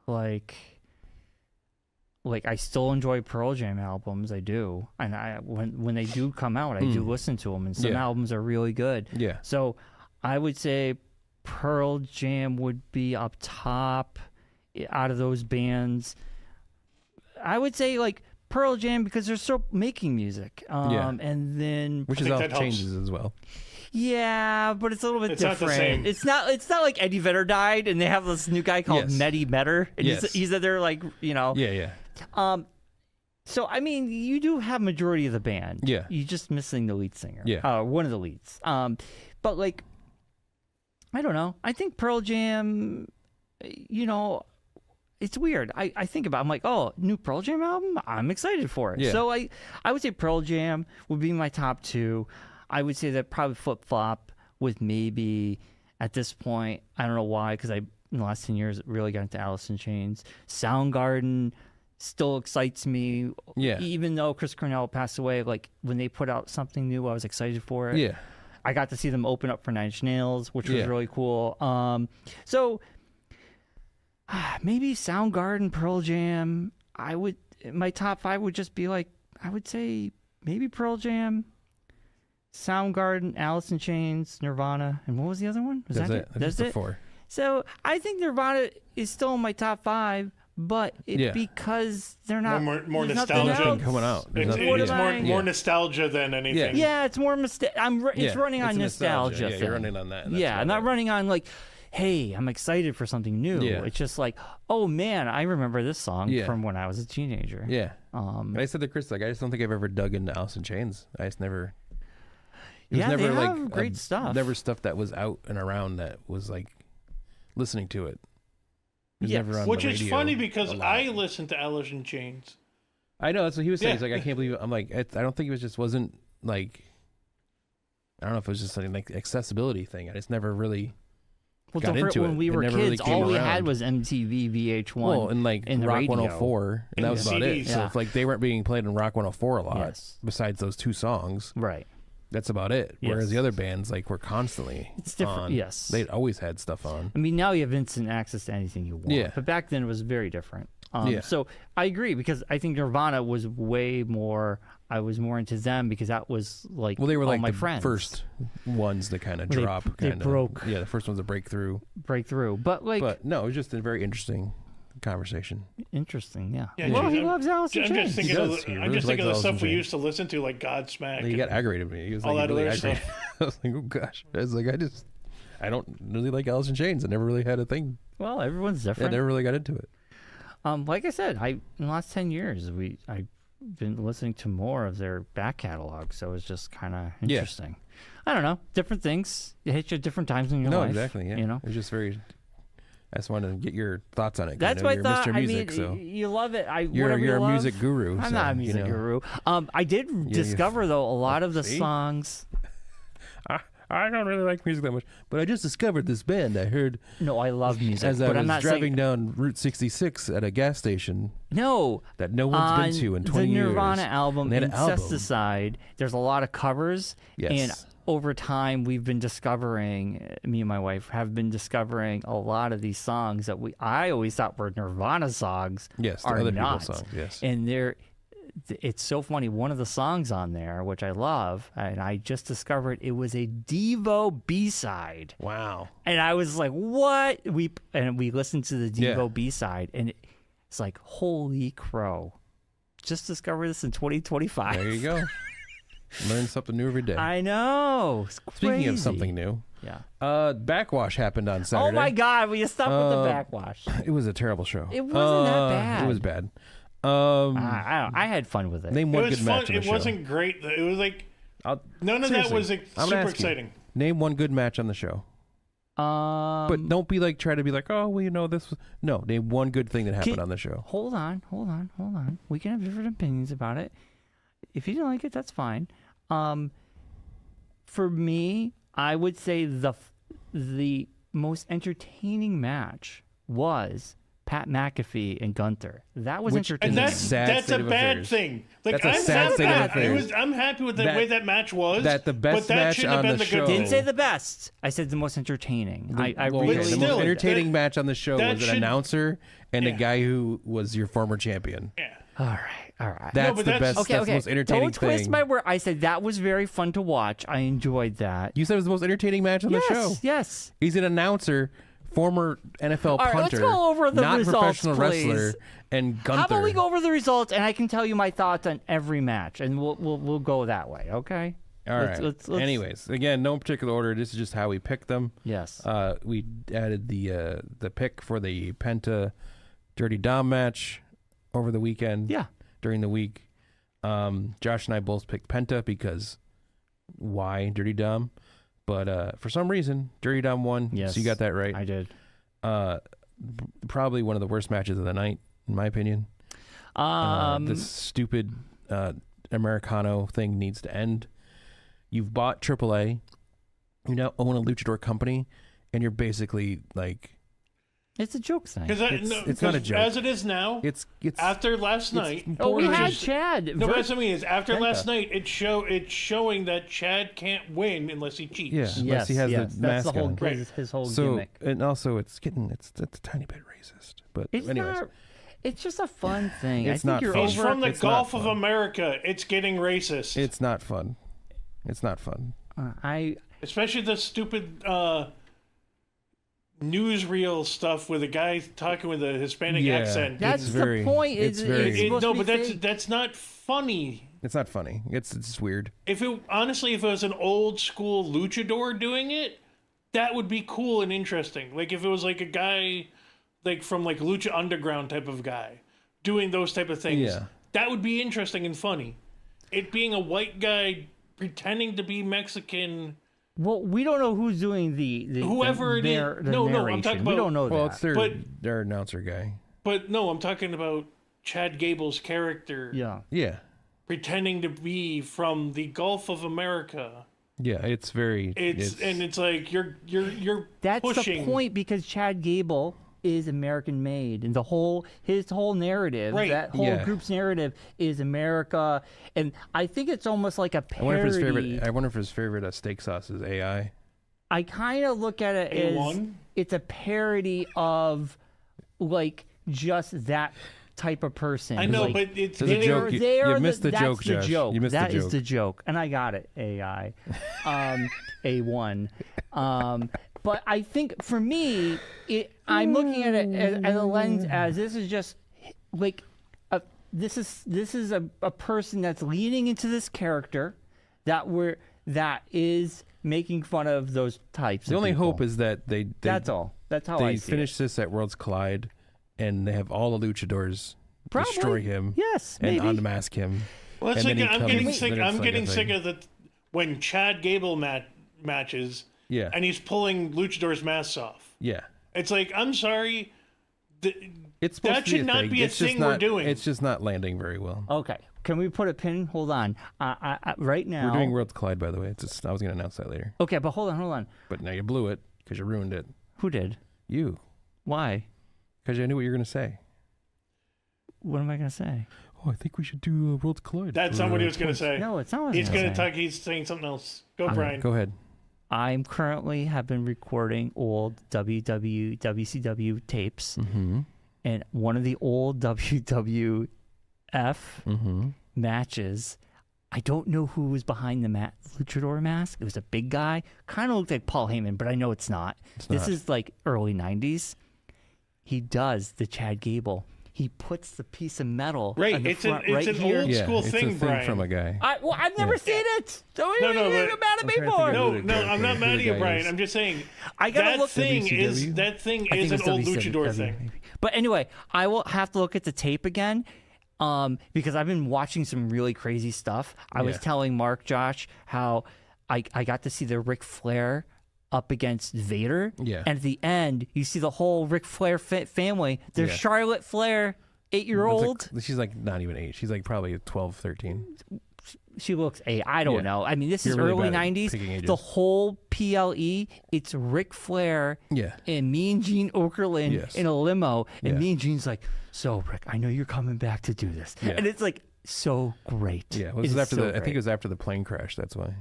like I still enjoy Pearl Jam albums. I do. And when they do come out, I do listen to them. And some albums are really good. Yeah. So I would say Pearl Jam would be up top out of those bands. I would say like Pearl Jam because they're still making music. And then... Which is Alice Changes as well. Yeah, but it's a little bit different. Not the same. It's not like Eddie Vedder died and they have this new guy called Medi Vedder. And he's there like, you know. Yeah. So I mean, you do have majority of the band. Yeah. You're just missing the lead singer. Yeah. One of the leads. But like, I don't know. I think Pearl Jam, you know, it's weird. I think about it. I'm like, oh, new Pearl Jam album? I'm excited for it. Yeah. So I would say Pearl Jam would be my top 2. I would say that probably flip-flop with maybe, at this point, I don't know why, because in the last 10 years, really got into Alice in Chains. Soundgarden still excites me. Yeah. Even though Chris Cornell passed away, like, when they put out something new, I was excited for it. Yeah. I got to see them open up for Nine Inch Nails, which was really cool. So, maybe Soundgarden, Pearl Jam. My top 5 would just be like, I would say maybe Pearl Jam, Soundgarden, Alice in Chains, Nirvana, and what was the other one? That's it. That's it. 4. So I think Nirvana is still in my top 5, but because they're not more nostalgia coming out. It's more nostalgia than anything. Yeah, it's more it's running on nostalgia. Yeah, you're running on that. I'm not running on like hey, I'm excited for something new. Yeah. It's just like, oh man, I remember this song Yeah. from when I was a teenager. Yeah. And I said to Chris, like, I just don't think I've ever dug into Alice in Chains. I just never. It was Yeah, never they like have great stuff. Never stuff that was out and around that was like listening to it. It was Yes. never on Which the is radio funny because a lot. I listened to Alice in Chains. I know that's what he was saying. Yeah. He's like, I can't believe. I'm like, I don't think it was just wasn't like. I don't know if it was just something like accessibility thing. I just never really. Well, got into when it. we It were never really kids, came all we around. had was MTV, VH1, Well, and like and the Rock radio. 104, and that And was about it. CDs. So Yeah. if like they weren't being played in Rock 104 a lot, Yes. besides those 2 songs, Right. that's about it. Whereas Yes. the other bands like were constantly It's different. on. Yes. They'd always had stuff on. I mean, now you have instant access to anything you want. Yeah. But back then it was very different. Yeah. So I agree because I think Nirvana was way more. I was more into them because that was like Well, they were all like my the friends first ones to kind of They- drop. they Kinda. broke. Yeah, the first ones to break through. break through. But like But no, it was just a very interesting conversation. interesting, yeah. Yeah, Well, geez, he I'm- loves Alice in I'm Chains. just thinking He of does. the, He I'm really just thinking of the likes Alice in stuff we Chains. used to listen to, like Godsmack. He got aggravated with me. He was all like, that really other aggravated. I was like, oh gosh. I was like, I don't really like Alice in Chains. I never really had a thing. Well, everyone's I different. never really got into it. Like I said, in the last 10 years, I've been listening to more of their back catalog, so it's just kind of Yeah. interesting. I don't know, different things. It hits you at different times in your No, life. exactly. Yeah. You know, It was just very. I just wanted to get your thoughts on it. 'cause that's I know what I you're thut. Mr. I Music, mean, so you love it. you're you a love. music guru. I'm so, not a music you know. guru. I did discover though a lot of the See? songs. I don't really like music that much, but I just discovered this band I heard No, I love music, as I but was I'm not driving saying down Route 66 at a gas station no. that no one's On been to in 20 the years. Nirvana album, And they had an album. Incesticide, there's a lot of covers, Yes. and over time we've been discovering, me and my wife have been discovering a lot of these songs that I always thought were Nirvana songs. Yes, the are other not. people's songs, yes. And it's so funny. One of the songs on there, which I love, and I just discovered it was a Devo B-side. Wow. And I was like, "What?" We listened to the Devo Yeah. B-side, and it's like, "Holy crow!" Just discovered this in 2025. There you go. Learn something new every day. I know. It's Speaking of crazy. something new, Yeah. Backwash happened on Saturday. Oh my God! Will you stop with the backwash? It was a terrible show. It wasn't that bad. It was bad. I had fun with it. Name It one was good fun. match on the it show. wasn't great. It was like I'll- none of that seriously, was I'm gonna super ask you. exciting. Name one good match on the show. But don't be like try to be like, oh well, you know this. Was... No, name one good thing that happened on the show. Hold on. We can have different opinions about it. If you didn't like it, that's fine. For me, I would say the most entertaining match was Pat McAfee and Gunther. That was entertaining. And Sad that's state a of bad affairs. thing. Like That's a sad state of happy. affairs. I'm happy with the way that match was. that the best but that match shouldn't have on been the the show- good Didn't thing. say the best. I said the most entertaining. I Well, really okay, the still, most entertaining that- match on the show that was an should- announcer and a Yeah. guy who was your former champion. Yeah. All right. That's but the that's- best. Okay, that's okay. the most entertaining Don't twist thing. my word. I said that was very fun to watch. I enjoyed that. You said it was the most entertaining match on the show. Yes. He's an announcer, former NFL All right, let's punter, go over the not results, professional please. wrestler, and Gunther. How about we go over the results and I can tell you my thoughts on every match, and we'll go that way. Okay. All right. Let's- Anyways, again, no particular order. This is just how we picked them. Yes. We added the pick for the Penta Dirty Dom match over the weekend. Yeah. During the week, Josh and I both picked Penta because why Dirty Dom? But for some reason, Dirty Dom won. Yes. So you got that right. I did. Probably one of the worst matches of the night, in my opinion. This stupid Americano thing needs to end. You've bought AAA. You now own a luchador company, and you're basically like, It's a joke thing. It's not a joke. As it is now, it's after last night. Oh, we poor- had just- Chad. No, but that's what I mean is after Penta. last night, it's showing that Chad can't win unless he cheats. Yeah. Yes, unless he has the that's mask the whole on. Right. whole So gimmick. and also it's a tiny bit racist. But It's anyways, not. It's just a fun thing. It's I think not you're fun. He's over. from the It's not Gulf of fun. America. It's getting racist. it's not fun. It's not fun. Especially the stupid newsreel stuff with a guy talking with a Hispanic Yeah. accent. That's It's the very- point. it's very- supposed No, to but be that's fake. that's not funny. It's not funny. It's just weird. If it honestly, if it was an old school luchador doing it, that would be cool and interesting. Like if it was like a guy like from like Lucha Underground type of guy doing those type of things. Yeah. That would be interesting and funny. It being a white guy pretending to be Mexican. Well, we don't know who's doing the whoever it is. No, I'm talking about. We don't know Well, that. it's their announcer guy. But no, I'm talking about Chad Gable's character. Yeah. Yeah. Pretending to be from the Gulf of America. Yeah, it's very. And it's like you're That's pushing. the point, because Chad Gable is American made, and his whole narrative, Right. that whole group's narrative is America, and I think it's almost like a parody. I wonder if his favorite steak sauce is AI. I kind of look at it A1? as it's a parody of like just that type of person. I know, Like, but it's There's a joke. You missed the joke, that's Josh. the joke. You missed That the is joke. the joke, and I got it. AI, A1. But I think for me, I'm looking at it as a lens as this is just like this is a person that's leaning into this character that is making fun of those types. The of only people. hope is that they That's all. That's how I they see finish this at Worlds Collide, and they have all the luchadors Probably. destroy him. Yes, and maybe. unmask him. Well, it's and like, then he I'm getting comes- sick. then it's I'm like getting a sick thing. of that when Chad Gable matches. Yeah. And he's pulling luchadors' masks off. Yeah. It's like, I'm sorry. It's supposed That to be should a not thing. be a It's just thing we're not- doing. It's just not landing very well. Okay, can we put a pin? Hold on. Right now, We're doing Worlds Collide, by the way. It's just, I was going to announce that later, Okay, but hold on. but now you blew it because you ruined it. Who did? You, Why? because I knew what you were going to say. What am I gonna say? Oh, I think we should do Worlds Collide. That's not what he was going to say. No, it's not what He's I'm going to say. talk. He's saying something else. Go, Brian. Go ahead. I'm currently have been recording old WCW tapes, and one of the old WWF matches. I don't know who was behind the luchador mask. It was a big guy, kind of looked like Paul Heyman, but I know it's not. This is like early '90s. He does the Chad Gable. He puts the piece of metal Right, on the it's front an right here. old school it's thing, a thing Brian. from a guy. I've never seen it. So what No, are you but- mad at me I'm trying to for? think No, of no, I'm not mad at you, guy Brian. is. I'm just saying I gotta that look. thing is WCW? that thing I think is it was an old WCW, luchador thing. maybe. But anyway, I will have to look at the tape again, because I've been watching some really crazy stuff. I was Yeah. telling Mark, Josh, how I got to see the Ric Flair up against Vader. Yeah. And at the end, you see the whole Ric Flair family. There's Yeah. Charlotte Flair, 8-year-old. It's like- she's like not even 8. She's like probably 12, 13. She looks 8. I don't Yeah. know. I mean, this is You're really early bad at 90s. picking ages. The whole PLE, it's Ric Flair Yeah. and Mean Gene Okerlund Yes. in a limo. And Yeah. Mean Gene's like, so, Rick, I know you're coming back to do this. Yeah. And it's like so great. Yeah. It Well, this is is after so the. I think great. it was after the plane crash. That's why.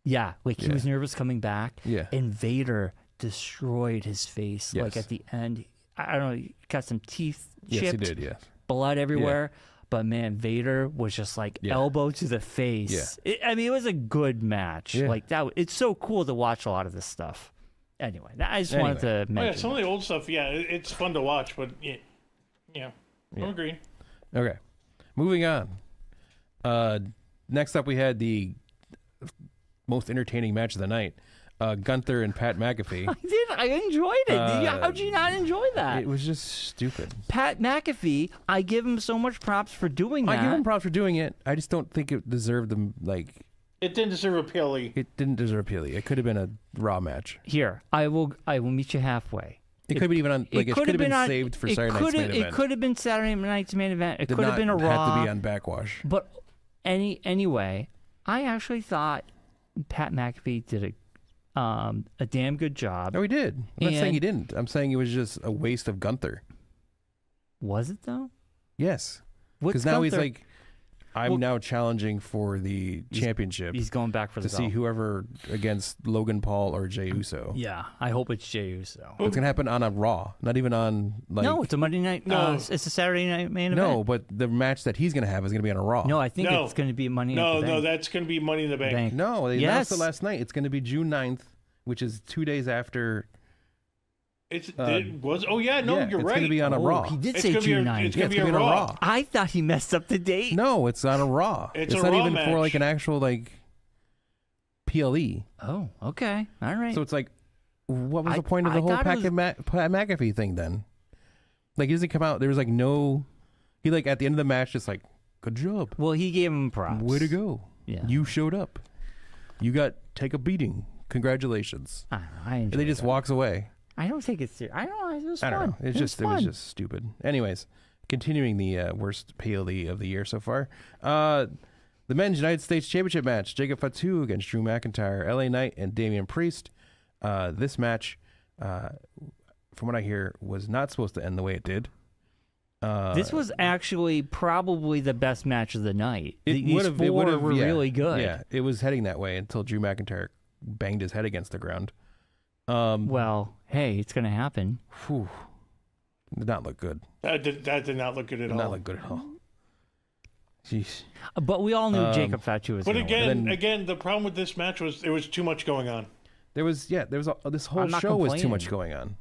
Yeah, like he Yeah. was nervous coming back. Yeah. And Vader destroyed his face. Like Yes. at the end, I don't know, he got some teeth Yes, chipped, he did. Yes. blood everywhere. But man, Vader was just like Yeah. elbow to the face. I mean, it was a good match. Yeah. Like that. It's so cool to watch a lot of this stuff. Anyway, I just wanted to Oh, yeah, mention. some of the old stuff, yeah, it's fun to watch, but yeah. I'm agreeing. Okay. Moving on. Next up, we had the most entertaining match of the night. Gunther and Pat McAfee. I enjoyed it. How'd you not enjoy that? It was just stupid. Pat McAfee, I give him so much props for doing that. I give him props for doing it. I just don't think it deserved them. Like, It didn't deserve a PLE. it didn't deserve PLE. It could have been a Raw match. Here, I will meet you halfway. It could have been even on. Like, it could have been on- saved for it Saturday night's coulda- main event. It could have been Saturday night's main event. It Did could have not been a Raw. Had to be on Backwash. But anyway, I actually thought Pat McAfee did a damn good job. No, he did. I'm not saying And- he didn't. I'm saying it was just a waste of Gunther. Was it though? Yes. What's Because now he's Gunther- like, I'm now challenging for the championship He's going back for to the see belt. whoever against Logan Paul or Jey Uso. Yeah, I hope it's Jey Uso. It's gonna happen on a Raw, not even on like. No, it's a Monday night. No. It's a Saturday night main event. No, but the match that he's gonna have is gonna be on a Raw. No, I think No. it's going to be Money. No, at the Bank. that's going to be Money in the Bank. No, they Yes. announced it last night. It's gonna be June 9th, which is 2 days after. It was. Oh yeah, no, yeah, you're it's right. gonna be on a Oh, Raw. he did It's say gonna be a- June 9th. it's Yeah, gonna it's be gonna a be on a Raw. Raw. I thought he messed up the date. No, it's on a Raw. It's a not Raw even match. for like an actual like PLE. Oh, okay. All right. So it's like what was the point of the whole Pat McAfee thing then? Like, he doesn't come out. There was like no. He like at the end of the match, just like, good job. Well, he gave him props. Way to go. Yeah. You showed up. You got take a beating. Congratulations. I don't know. And then he just walks away. I don't take it serious. I don't know. It was fun. I don't know. It was just stupid. Anyways, continuing the worst PLE of the year so far. The men's United States Championship match, Jacob Fatu against Drew McIntyre, LA Knight, and Damian Priest. This match, from what I hear, was not supposed to end the way it did. This was actually probably the best match of the night. These four were really good. Yeah, it was heading that way until Drew McIntyre banged his head against the ground. Well, hey, it's going to happen. Whew. Did not look good. That did not look good at all. Did not look good at all. Jeez. But we all knew Jacob Fatu was. But again, the problem with this match was there was too much going on. This whole show was too much going on.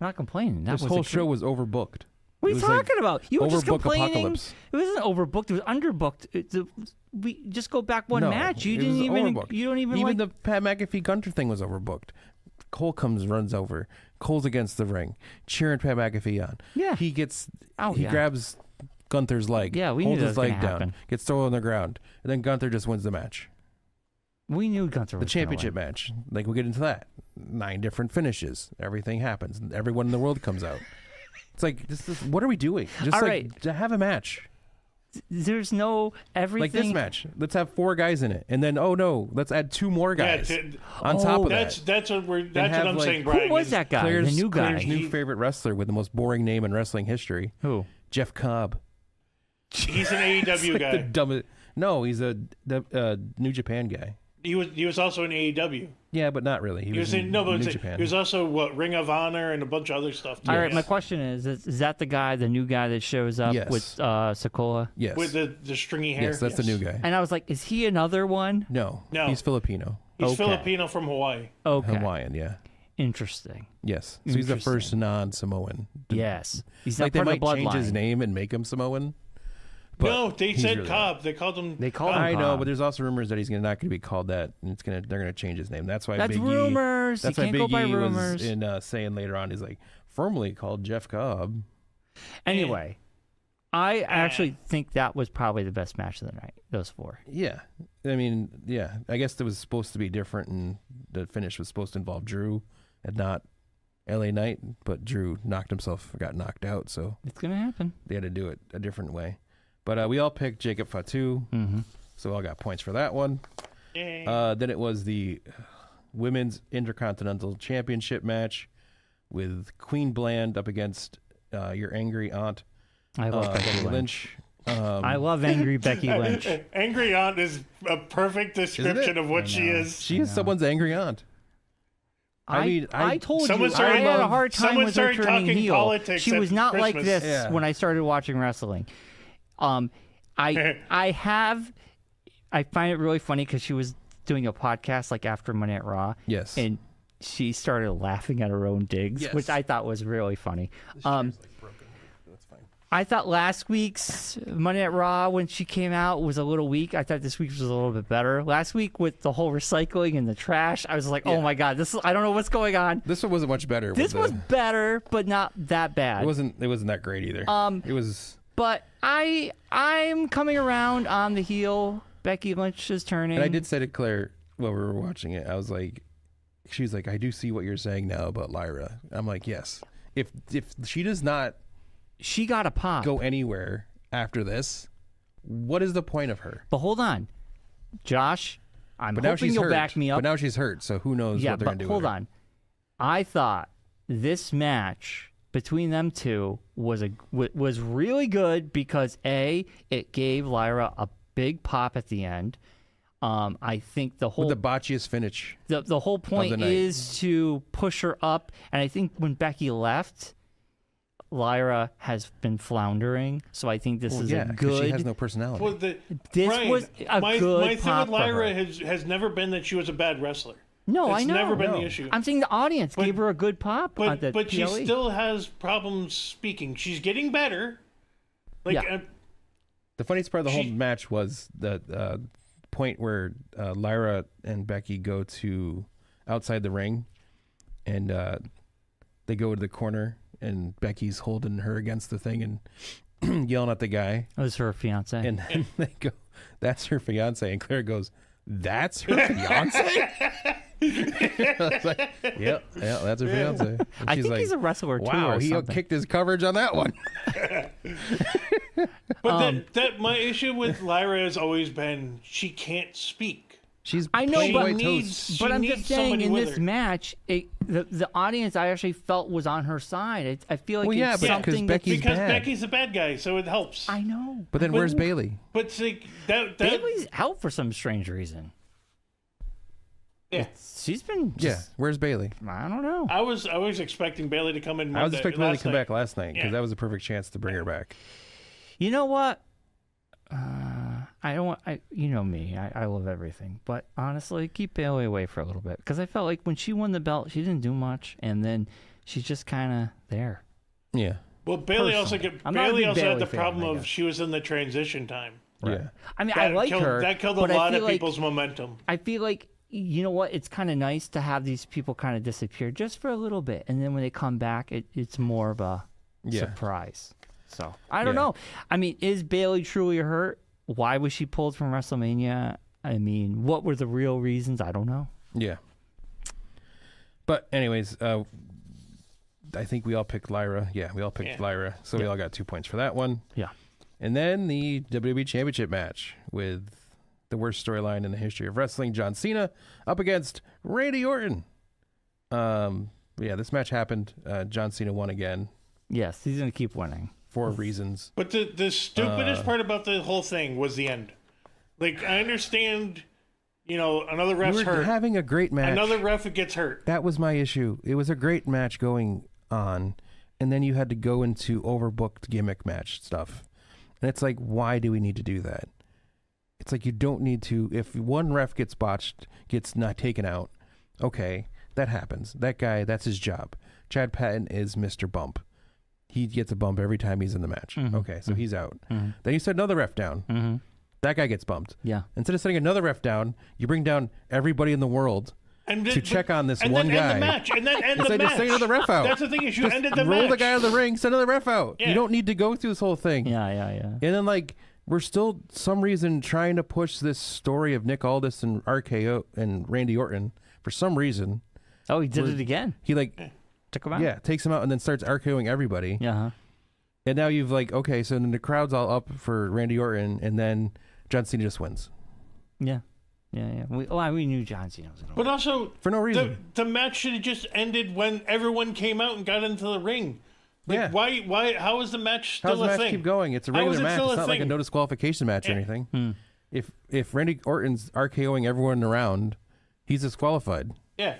Not complaining. This whole show was overbooked. What are you talking about? You were just complaining. Apocalypse. It wasn't overbooked. It was underbooked. We just go back one match. You didn't even. Overbooked. You don't even. Even the Pat McAfee Gunter thing was overbooked. Cole runs over. Cole's against the ring, cheering Pat McAfee on. Yeah. He grabs Gunther's leg. Yeah, we holds knew his that was leg gonna down, happen. gets thrown on the ground, and then Gunther just wins the match. We knew Gunther was the championship match. Like, we'll get into that. 9 different finishes. Everything happens. Everyone in the world comes out. It's like, what are we doing? Just All like right. to have a match. There's no everything. Like this match. Let's have 4 guys in it, and then let's add 2 more guys on top of that. That's what I'm saying, Brian. Who was that guy? The new guy. Claire's new favorite wrestler with the most boring name in wrestling history. Who? Jeff Cobb. He's an AEW guy. The dumbest. No, he's a New Japan guy. He was also in AEW. Yeah, but not really. He was in New Japan. He was also Ring of Honor and a bunch of other stuff too. All right, my question is that the new guy that shows up with Sokola? Yes. With the stringy hair? Yes, that's the new guy. And I was like, is he another one? No. He's Filipino. He's Filipino from Hawaii. Okay. Hawaiian, yeah. Interesting. Yes. So he's the first non-Samoan. Yes. He's like not they part might of the change his bloodline. name and make him Samoan. No, they said Cobb. They called him. I know, but there's also rumors that he's not going to be called that, and they're going to change his name. That's why that's Big rumors. E. That's why Big E was saying later on, he's like formerly called Jeff Cobb. Anyway, I actually think that was probably the best match of the night. Those 4. Yeah, I mean, yeah. I guess it was supposed to be different, and the finish was supposed to involve Drew and not LA Knight, but Drew got knocked out, so it's going to happen. They had to do it a different way. But we all picked Jacob Fatu, so we all got points for that one. Then it was the Women's Intercontinental Championship match with Queen Bland up against your angry aunt, I love Becky Lynch. I love angry Becky Lynch. Angry aunt is a perfect description of what she is. She is someone's angry aunt. I told you, I had a hard time with her turning heel. She was not like this when I started watching wrestling. I find it really funny because she was doing a podcast like after Monday Night Raw. Yes. And she started laughing at her own digs, which I thought was really funny. I thought last week's Monday Night Raw when she came out was a little weak. I thought this week was a little bit better. Last week with the whole recycling and the trash, I was like, oh my God, I don't know what's going on. This one wasn't much better. This was better, but not that bad. It wasn't that great either. It was. But I'm coming around on the heel. Becky Lynch is turning. And I did say to Claire while we were watching it, I was like, she's like, I do see what you're saying now about Lyra. I'm like, yes. If she does not, she got a pop. Go anywhere after this. What is the point of her? But hold on, Josh. I'm hoping you'll back me up. But now she's hurt, so who knows what they're going to do. Hold with her. on. I thought this match between them two was really good because it gave Lyra a big pop at the end. I think the whole with the botchiest finish. The whole point is to push her up, and I think when Becky left, Lyra has been floundering. So I think this is a good. She has no personality. Well, was a good my thing with Lyra for her. has never been that she was a bad wrestler. No, it's I know. never been the issue. I'm saying the audience gave her a good pop. But she still has problems speaking. She's getting better. The funniest part of the whole match was the point where Lyra and Becky go to outside the ring, and they go to the corner, and Becky's holding her against the thing and yelling at the guy. It was her fiance. And then they go, "That's her fiance," and Claire goes, "That's her fiance?" I was like, "Yep, yeah, that's her fiance." And I she's think like, he's a wrestler too. "Wow, or he something. kicked his coverage on that one." But that my issue with Lyra has always been she can't speak. She's I know, plain but white needs- toast. She But I'm needs just saying, somebody in with this her. match, the audience I actually felt was on her side. I feel like Well, yeah, it's but 'cause something Becky's Because bad. Becky's the bad guy, so it helps. I know. But then where's Bailey? But it's like that Bailey's out for some strange reason. yeah. She's been just, Where's Bailey? I don't know. I was expecting Bailey to come in. I was Monday- expecting Bailey to last come night. back last night because Yeah. that was a perfect chance to bring her back. You know what? I don't want. You know me. I love everything, but honestly, keep Bailey away for a little bit because I felt like when she won the belt, she didn't do much, and then she's just kind of there. Yeah. Well, Bailey also Personally. I'm not a Bailey big also had Bailey the fan, problem I of guess. she was in the transition time. Yeah. I mean, I like killed, her. That killed a but I lot feel of like- people's momentum. I feel like you know what? It's kind of nice to have these people kind of disappear just for a little bit, and then when they come back, it's more of a Yeah. surprise. So I don't Yeah. know. I mean, is Bailey truly hurt? Why was she pulled from WrestleMania? I mean, what were the real reasons? I don't know. Yeah. But anyways, I think we all picked Lyra. Yeah, we all picked Yeah. Lyra. So we all got 2 points for that one. Yeah. And then the WWE Championship match with the worst storyline in the history of wrestling, John Cena up against Randy Orton. Yeah, this match happened. John Cena won again Yes, he's gonna keep winning. for reasons. But the stupidest part about the whole thing was the end. Like, I understand, another We ref's were hurt. having a great match. Another ref gets hurt. That was my issue. It was a great match going on, and then you had to go into overbooked gimmick match stuff. And it's like, why do we need to do that? It's like you don't need to. If one ref gets botched, gets not taken out, okay, that happens. That guy, that's his job. Chad Patton is Mr. Bump. He gets a bump every time he's in the match. Mhm. Okay, so he's out. Mm-hmm. Then you set another ref down. Mm-hmm. That guy gets bumped. Yeah. Instead of setting another ref down, you bring down everybody in the world And to check on this and one then guy. end the match. And then end the Instead, match. just send another ref out. That's the thing is you Just ended the roll match. the guy out of the ring, send another ref out. Yeah. You don't need to go through this whole thing. Yeah. And then, we're still, some reason, trying to push this story of Nick Aldis and RKO and Randy Orton for some reason. Oh, he did it again. He, Took him out. takes him out and then starts RKOing everybody. Yeah. Huh? And now you've, okay, so then the crowd's all up for Randy Orton, and then John Cena just wins. Yeah. We knew John Cena was going to But also, For no reason. the match should have just ended when everyone came out and got into the ring. Yeah. Why? How is the match still How's the a match thing? keep going? It's a How is regular it match. still It's a not like a thing? no disqualification match or Yeah. anything. If Randy Orton's RKOing everyone around, he's disqualified. Yeah.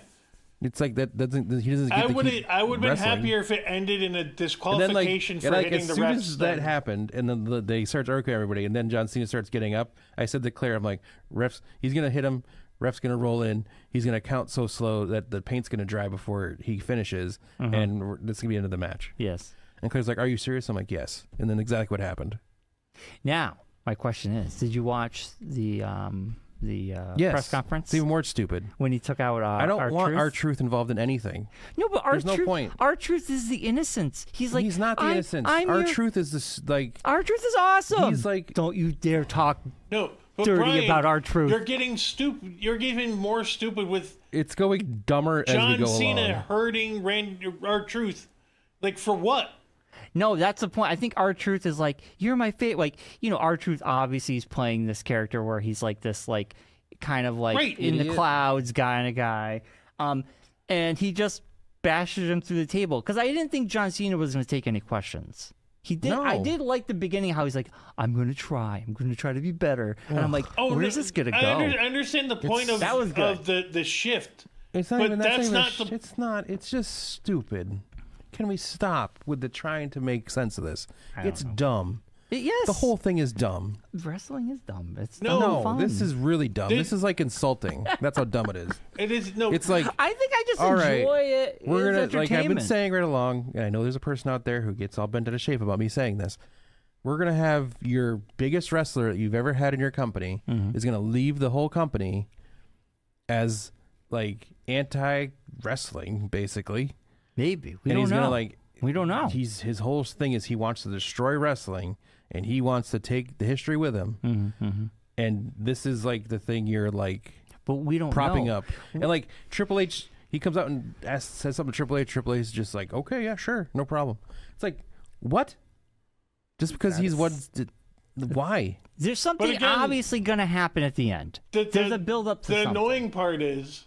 It's like that doesn't he doesn't get I to would keep have been wrestling. happier if it ended in a And then disqualification for hitting as the soon refs. as that then. happened, and then they start RKOing everybody, and then John Cena starts getting up. I said to Claire, I'm like, refs, he's gonna hit him. Ref's gonna roll in. He's gonna count so slow that the paint's gonna dry before he finishes, and that's gonna be the end of the match. Yes. And Claire's like, "Are you serious?" I'm like, "Yes." And then exactly what happened. Now, my question is, did you watch the Yes. press conference It's even more stupid. when he took out I don't want R-Truth? R-Truth involved in anything. No, but There's no R-Truth, point. R-Truth is the innocence. He's like, He's not the innocence. I'm your- R-Truth is this R-Truth is awesome. He's like- don't you dare talk No, but dirty Brian, about R-Truth. You're getting stupid. You're getting more stupid with it's going dumber as we John go Cena along. hurting R-Truth. Like, for what? No, that's the point. I think R-Truth is like, you're my favorite. Like, R-Truth obviously is playing this character where he's like this, kind of Right, in the idiot. clouds kind of guy. And he just bashes him through the table. Because I didn't think John Cena was going to take any questions. He did. No. I did like the beginning how he's like, I'm going to try. I'm going to try to be better. And I'm like, where's this going to go? I understand the point of, That was good. of the shift. It's not But even that's even not the- It's not. It's just stupid. Can we stop with the trying to make sense of this? It's dumb. Yes. The whole thing is dumb. Wrestling is dumb. It's No, dumb No, fun. this is really dumb. This- This is like insulting. That's how dumb it is. It is no. It's like, I think I just all right, enjoy it. we're It's gonna, like I've been entertainment. saying right along, and I know there's a person out there who gets all bent out of shape about me saying this. We're gonna have your biggest wrestler that you've ever had in your company is gonna leave the whole company as anti-wrestling, basically. Maybe. We And don't he's know. gonna like. We don't know. His whole thing is he wants to destroy wrestling, and he wants to take the history with him. Mm-hmm. And this is like the thing you're like But we don't propping know. up. And like Triple H, he comes out and says something to Triple H. Triple H is just like, okay, yeah, sure, no problem. It's like, what? Just because he's what? Why? There's something again, obviously going to happen at the end. There's a build up to the something. annoying part is,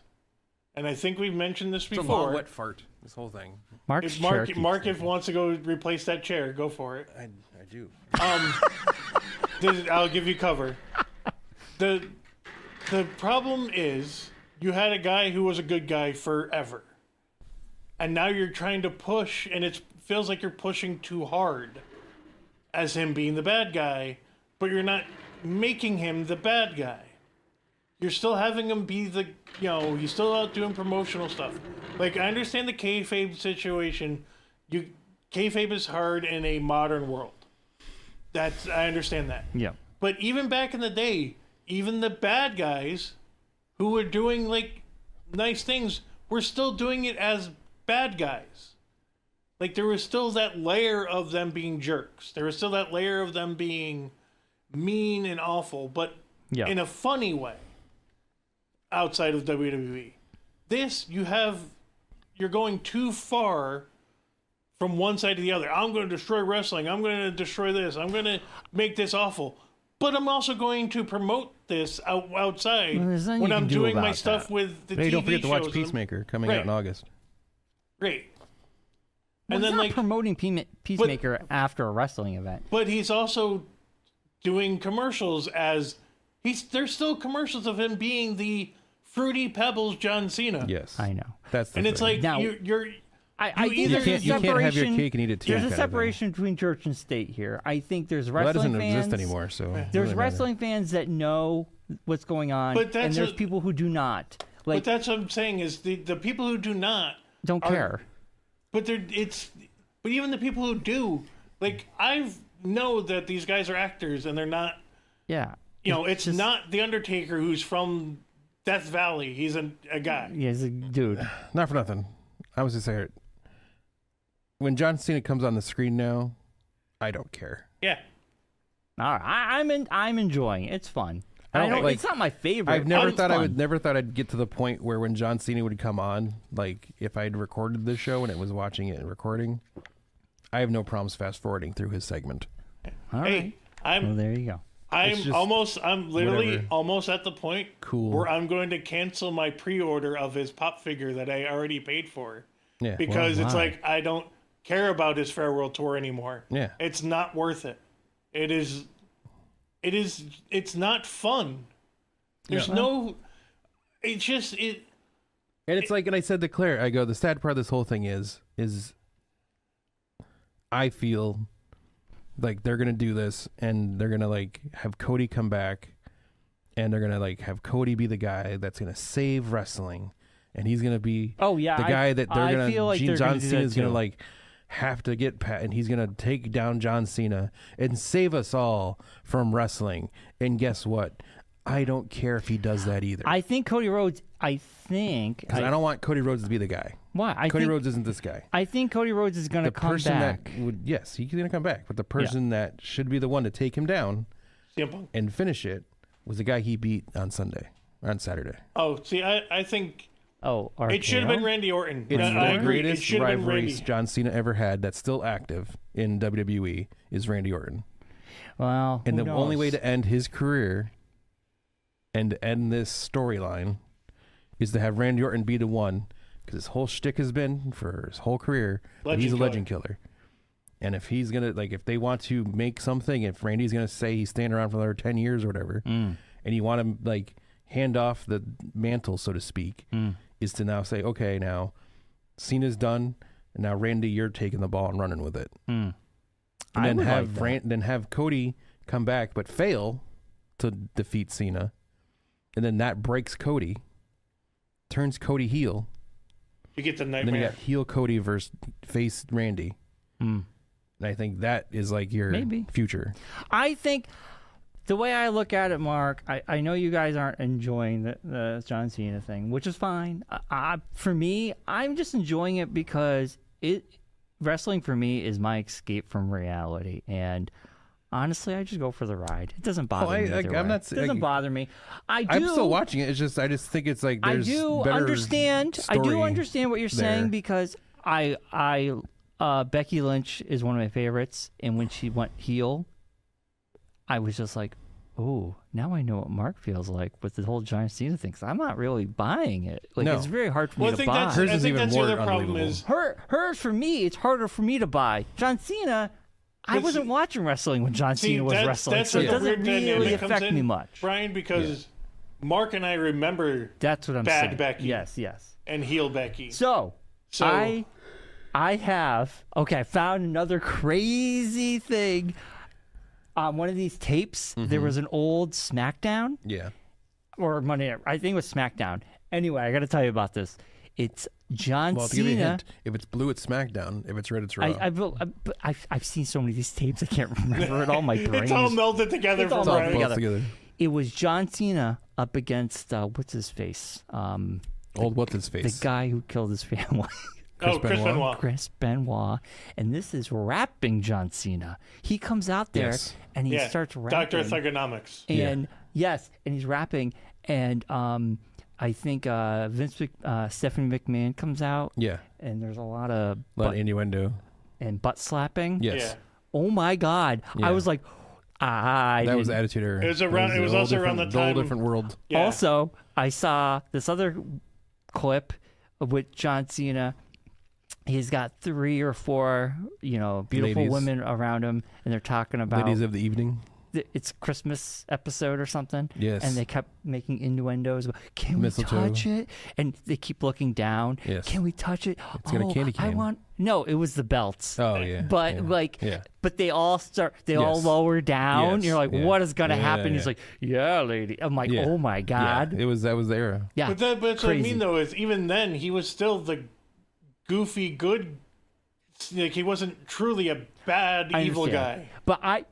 and I think we've mentioned this It's a before. long, wet fart. This whole thing. Mark's If chair keeps Mark moving. wants to go replace that chair, go for it. I do. I'll give you cover. The problem is you had a guy who was a good guy forever, and now you're trying to push, and it feels like you're pushing too hard as him being the bad guy, but you're not making him the bad guy. You're still having him be the, he's still out doing promotional stuff. Like, I understand the kayfabe situation. Kayfabe is hard in a modern world. I understand that. Yeah. But even back in the day, even the bad guys who were doing, like, nice things were still doing it as bad guys. Like, there was still that layer of them being jerks. There was still that layer of them being mean and awful, but in a funny way outside of WWE. This, you're going too far from one side to the other. I'm going to destroy wrestling. I'm going to destroy this. I'm going to make this awful. But I'm also going to promote this outside when I'm doing my stuff with the TV Hey, don't forget to watch shows. Peacemaker coming out in August. Great. Well, And he's then, not like, promoting Peacemaker after a wrestling event. but he's also doing commercials there's still commercials of him being the Fruity Pebbles John Cena. Yes, I know. That's the And it's thing. like, Now- You I think either- there's a you can't have your separation. cake and eat it too. There's kind a of thing. separation between church and state here. I think there's Well, that wrestling doesn't fans. exist anymore. So it There's doesn't wrestling fans that know what's going on, But that's and there's a- people who do not. but Like, that's what I'm saying is the people who do not, don't care. but even the people who do, like, I know that these guys are actors and they're not, Yeah. it's just- not The Undertaker who's from Death Valley. He's a guy. Yeah, he's a dude. Not for nothing. I was just saying, when John Cena comes on the screen now, I don't care. Yeah. All right, I'm enjoying it. It's fun. I don't like- It's not my favorite. I've never It's thought fun. never thought I'd get to the point where when John Cena would come on, like if I'd recorded this show and it was watching it and recording, I have no problems fast forwarding through his segment. All right. Hey, I'm Well, there you go. I'm literally whatever. almost at the point Cool. where I'm going to cancel my pre-order of his pop figure that I already paid for. Yeah. Because it's why? like, I don't care about his farewell tour anymore. Yeah. It's not worth it. It's not fun. There's it's just, and it's like, and I said to Claire, I go, the sad part of this whole thing is I feel like they're going to do this and they're going to like have Cody come back and they're going to like have Cody be the guy that's going to save wrestling. And he's going to be Oh yeah, the guy that they're I going feel like to, they're John gonna do Cena that is going to too. like have to get Pat and he's going to take down John Cena and save us all from wrestling. And guess what? I don't care if he does that either. I think Cody Rhodes. I don't want Cody Rhodes to be the guy. Why? Cody Rhodes isn't this guy. I think Cody Rhodes is going to The come person back. that would, yes, he's going to come back. But the person that should be the one to take him down CM Punk. and finish it was the guy he beat on Saturday. Oh, see, I think RKO? it should have been Randy Orton. It's I the agree. It greatest should have been rivalry Randy. John Cena ever had that's still active in WWE is Randy Orton. Well, And who the only knows? way to end his career and to end this storyline is to have Randy Orton be the one, because his whole shtick has been for his whole career that he's a legend killer. And if he's going to, like, if they want to make something, if Randy's going to say he's staying around for another 10 years or whatever, and you want to, like, hand off the mantle, so to speak, is to now say, okay, now Cena's done, and now Randy, you're taking the ball and running with it. And then have Cody come back but fail to defeat Cena, and then that breaks Cody, turns Cody heel. You get the And then nightmare. you got heel Cody versus face Randy. And I think that is like your Maybe. future. I think the way I look at it, Mark, I know you guys aren't enjoying the John Cena thing, which is fine. For me, I'm just enjoying it because wrestling for me is my escape from reality, and honestly, I just go for the ride. It doesn't bother me. It doesn't bother me. I'm still watching it. It's just I just think it's like there's better understand. I do understand what you're saying because Becky Lynch is one of my favorites, and when she went heel, I was just like, oh, now I know what Mark feels like with the whole John Cena thing. 'Cause I'm not really buying it. Like it's very hard for me to buy. Hers is even more the other problem unbelievable. Hers for me, it's harder for me to buy. John Cena, I wasn't watching wrestling when John Cena was wrestling, so it doesn't really affect me much. Brian, because Mark and I remember that's what I'm bad saying. Becky. Yes. And heel Becky. So I found another crazy thing. On one of these tapes, there was an old SmackDown. Yeah. Or Monday Night. I think it was SmackDown. Anyway, I got to tell you about this. It's John Well, to Cena. give you a hint, if it's blue, it's SmackDown. If it's red, it's Raw. I've seen so many of these tapes, I can't remember it all. My brain. It's all melded together. It's all melded both together. It was John Cena up against what's his face? Old what's his face? The guy who killed his family. Chris Benoit. Chris Benoit. And this is rapping John Cena. He comes out there and he starts rapping. Dr. Thugonomics. And and he's rapping. And I think Stephanie McMahon comes out. Yeah. And there's a lot of innuendo. And butt slapping. Yes. Yeah. Oh my God. Yeah. I was like, that was Attitude Era. It was also around the time. The whole different world. Yeah. Also, I saw this other clip with John Cena. He's got 3 or 4, beautiful Ladies. women around him, and they're talking about Ladies of the Evening. It's Christmas episode or something. Yes. And they kept making innuendos. Can Mistletoe. we touch it? And they keep looking down. Yes. Can we touch it? It's got a candy cane. No, it was the belts. Oh yeah. But but they all all Yes. lower down. Yes. You're like, Yeah. what is gonna happen? Yeah. He's like, yeah, lady. I'm like, Yeah. oh my God. Yeah. That was the era. Yeah. But that's what I mean, though, is even then, he was still the goofy good. Like, he wasn't truly a bad, evil guy. But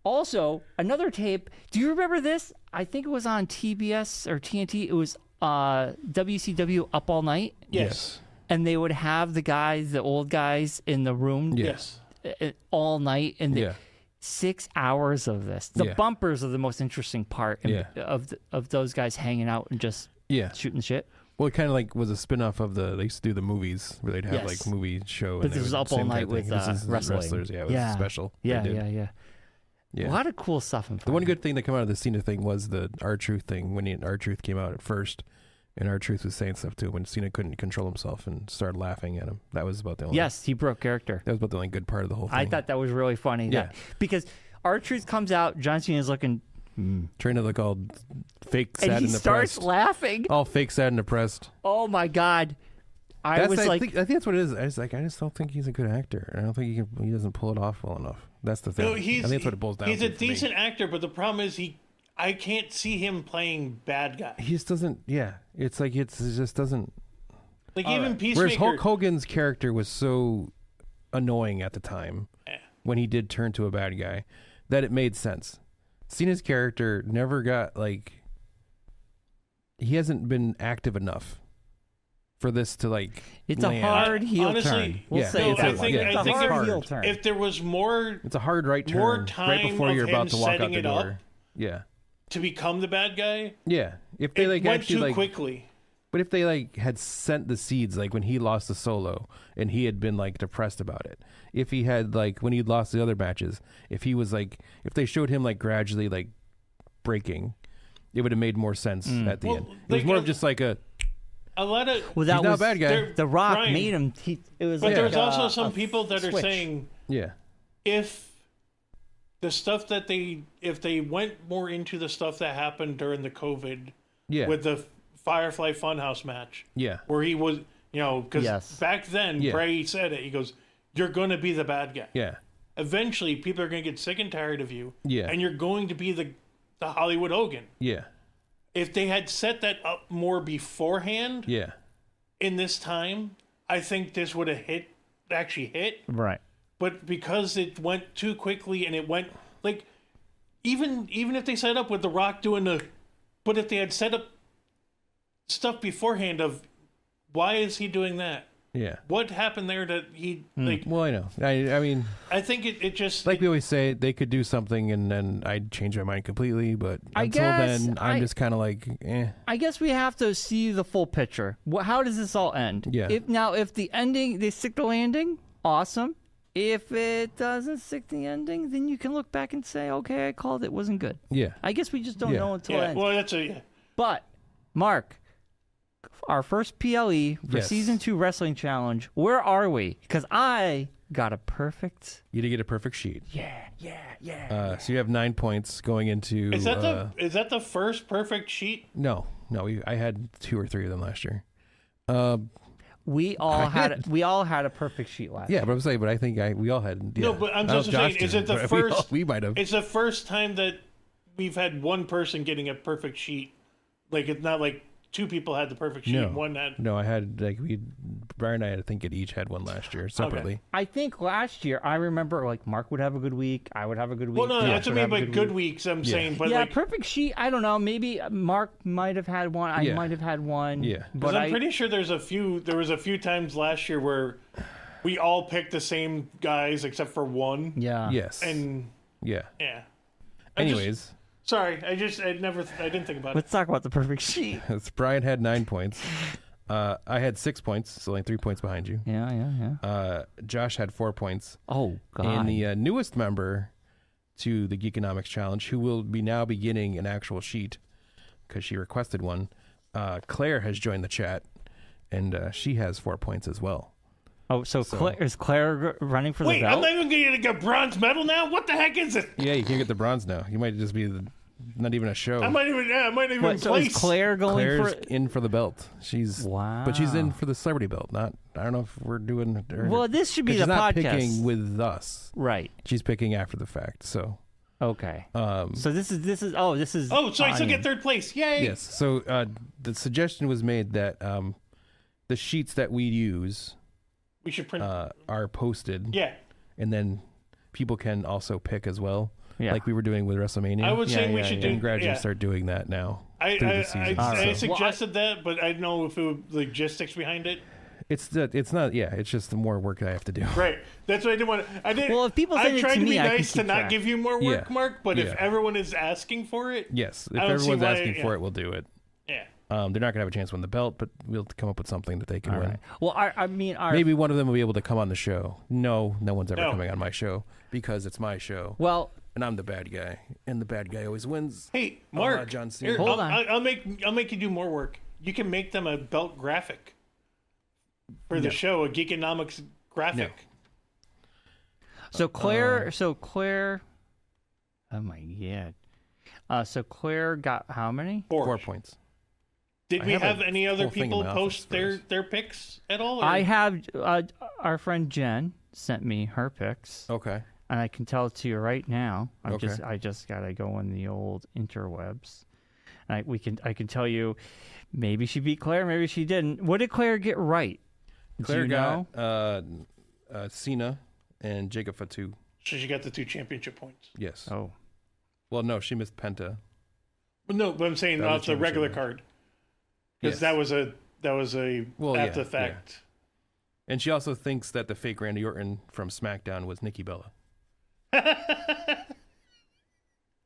also, another tape. Do you remember this? I think it was on TBS or TNT. It was WCW Up All Night. Yes. And they would have the old guys in the room. Yes. All night. And 6 hours of this. The bumpers are the most interesting part of those guys hanging out and just shooting shit. Well, it kind of like was a spin-off of they used to do the movies where they'd have like movie show. But this was Up All Night with wrestlers. Yeah, it was special. Yeah. A lot of cool stuff. The one good thing that came out of the Cena thing was the R-Truth thing. When R-Truth came out at first, and R-Truth was saying stuff too when Cena couldn't control himself and started laughing at him. That was about the only. Yes, he broke character. That was about the only good part of the whole thing. I thought that was really funny. Yeah. Because R-Truth comes out, John Cena's looking. Trying to look all fake, sad, and depressed. And he starts laughing. All fake, sad, and depressed. Oh my God! I think that's what it is. I just don't think he's a good actor. I don't think he doesn't pull it off well enough. That's the thing. No, I think that's what it boils down to. He's a decent actor, but the problem is I can't see him playing bad guy. He just doesn't. Yeah, it's like it just doesn't. Like even Peacemaker. Whereas Hulk Hogan's character was so annoying at the time when he did turn to a bad guy that it made sense. Cena's character never got he hasn't been active enough for this to It's land. a hard heel Honestly, turn. We'll say no, it's I think a hard heel turn. If there was more, it's a hard right turn more time right before you're of about him to walk out setting the it door. up Yeah. To become the bad guy. Yeah. If they went actually too quickly. But if they had sent the seeds when he lost the Solo and he had been depressed about it. If he had when he lost the other matches, if he was if they showed him gradually breaking, it would have made more sense at the end. It was more of just a lot of he's not a bad guy. The Rock Brian, made him. But there's also some people that are saying, if the stuff that if they went more into the stuff that happened during the COVID, with the Firefly Funhouse match, where he was, because back then Bray said it. He goes, "You're going to be the bad guy. Yeah. Eventually, people are going to get sick and tired of you. Yeah. And you're going to be the Hollywood Hogan. Yeah. If they had set that up more beforehand, in this time, I think this would have actually hit. Right. But because it went too quickly and it went even if they set up with The Rock doing but if they had set up stuff beforehand of why is he doing that? Yeah. What happened there that he like? Well, I know. I mean, I think it just like we always say, they could do something and then I'd change my mind completely. But until then, I'm just kind of like, eh. I guess we have to see the full picture. How does this all end? Yeah. If the ending, they stick the landing, awesome. If it doesn't stick the ending, then you can look back and say, okay, I called it, wasn't good. Yeah. I guess we just don't know until it ends. Well, that's a But, Mark, our first PLE for Yes. Season 2 Wrestling Challenge, where are we? Because I got a perfect... You did get a perfect sheet. Yeah. So you have 9 points going into. is that the first perfect sheet? No. I had 2 or 3 of them last year. We all had a perfect sheet last Yeah, year. but I'm saying, but I think we all had. Yeah. No, but I'm I don't know just if Josh saying, is did, it the but first? We might have. It's the first time that we've had one person getting a perfect sheet. Like it's not like 2 people had the perfect sheet. No. One had. No, I had Brian and I think it each had one last year separately. I think last year, I remember like Mark would have a good week, I would have a good week. Well, no, Josh that's what would I mean have a by good week. weeks. I'm saying, but Yeah, like, perfect sheet. I don't know. Maybe Mark might have had one. I might have had one. Yeah. because but I'm pretty sure there was a few times last year where we all picked the same guys except for one. Yeah. Yes. And yeah. yeah. Anyways, Sorry, I didn't think about it. Let's talk about the perfect sheet. Brian had 9 points. I had 6 points, so only 3 points behind you. Yeah. Josh had 4 points. Oh God. And the newest member to the Geekonomics Challenge, who will be now beginning an actual sheet because she requested one, Claire has joined the chat, and she has 4 points as well. Oh, so is Claire running for the Wait, belt? I'm not even going to get a bronze medal now? What the heck is it? Yeah, you can't get the bronze now. You might just be not even a show. I might even What, so place. is Claire going Claire's for? in for the belt. But she's in for the celebrity belt. I don't know if we're doing. Well, this should be the she's not podcast. picking with us. Right. She's picking after the fact. So. Okay. So this is. Oh, so I still get third place. Yay! Yes. So the suggestion was made that the sheets that we use We should print. are posted. Yeah. And then people can also pick as well. Yeah. Like we were doing with WrestleMania. I would say we should do. And gradually Yeah. start doing that now. I through the season. I suggested that, but I don't know if it was logistics behind it. It's not. Yeah, it's just the more work I have to do. Right. That's what I didn't want. I didn't. Well, if people send I it tried to to be me, I can nice to keep not track. give you more work, Yeah. Mark. But if Yeah. everyone is asking for it, Yes. If I don't see everyone's why- asking for it, we'll do it. yeah. They're not gonna have a chance to win the belt, but we'll come up with something that they can All win. right. Well, I mean, Maybe one of them will be able to come on the show. No one's ever No. coming on my show because it's my show. Well, And I'm the bad guy, and the bad guy always wins. Hey, la Mark. John Cena. Here, Hold on. I'll make you do more work. You can make them a belt graphic for the show, a Geekonomics graphic. so Claire. Oh my God. So Claire got how many? 4 points. Did I we have have a any other whole thing in people my post office their picks at all? or- I have our friend Jen sent me her pics, Okay. and I can tell it to you right now. Okay. I just gotta go in the old interwebs. I can tell you, maybe she beat Claire, maybe she didn't. What did Claire get right? Claire Do you know? got Cena and Jacob Fatu. So she got the 2 championship points. Yes. Oh, Well, no, she missed Penta. But no, but I'm saying That was off the regular championship card because that was a Well, after yeah, the fact. And she also thinks that the fake Randy Orton from SmackDown was Nikki Bella.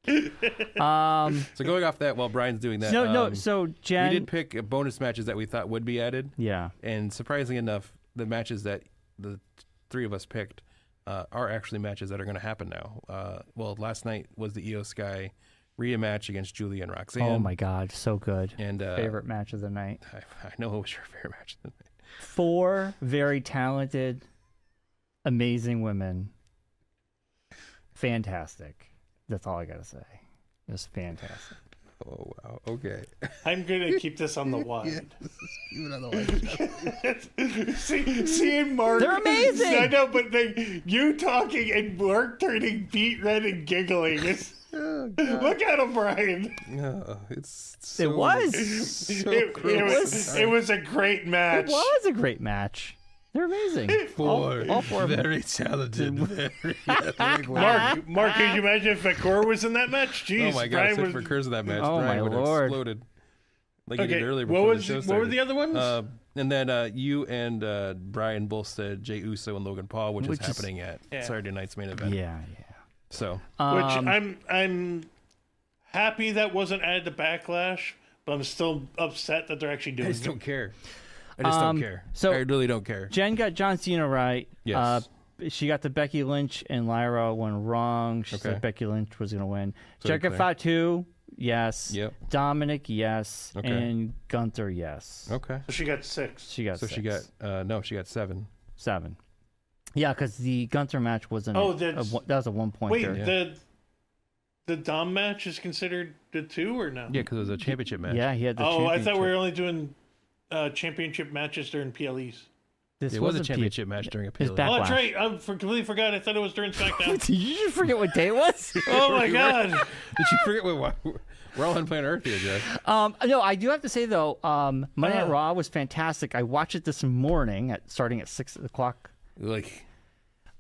So going off that, while Brian's doing that, no. So Jen, we did pick bonus matches that we thought would be added. yeah. And surprisingly enough, the matches that the 3 of us picked are actually matches that are going to happen now. Well, last night was the Io Sky Rhea match against Julia and Roxanne. Oh my God, so good. And Favorite match of the night. I know it was your favorite match of the night. 4 very talented, amazing women. Fantastic. That's all I gotta say. Just fantastic. Oh wow. Okay. I'm gonna keep this on the wide. Even on the Seeing Mark, They're amazing! I know, but you talking and Mark turning beet red and giggling. Look at him, Brian. No, it's so, It was. so It gross. was a great match. It was a great match. They're amazing. All four of them. very talented, very athletic women. Mark, could you imagine if Vakor was in that match? Jeez, Oh my God! Brian Except was... for Kerr's in that match, Oh, Brian my would have Lord. exploded. Like he Okay, did earlier what before was the show what started. were the other ones? And then you and Brian both said Jey Uso and Logan Paul, which is is- happening at Yeah. Saturday night's main event. Yeah. So Which I'm happy that wasn't added to Backlash, but I'm still upset that they're actually I doing just it. don't care. I just don't care. so- I really don't care. Jen got John Cena right. Yes. She got the Becky Lynch and Lyra one wrong. She Okay. said Becky Lynch was going to win. Very Jericho clear. Fatu, yes. Yep. Dominic, yes. Okay. And Gunther, yes. Okay. So she got 6. She got So six. she got no, she got 7. 7. Yeah, because the Gunther match wasn't. Oh, that was a 1 point Wait, there. the Dom match is considered the 2 or no? Yeah, because it was a championship match. Yeah, he had the. Oh, I thought we were championship. only doing championship matches during PLEs. This It was a wasn't championship match during a It's PLE. back- Oh, that's Backlash. right. I completely forgot. I thought it was during SmackDown. Did you just forget what day it was? Oh my God! Did you forget we're all on planet Earth here, Jeff? No, I do have to say though, Monday Night Raw was fantastic. I watched it this morning starting at 6 o'clock. Like,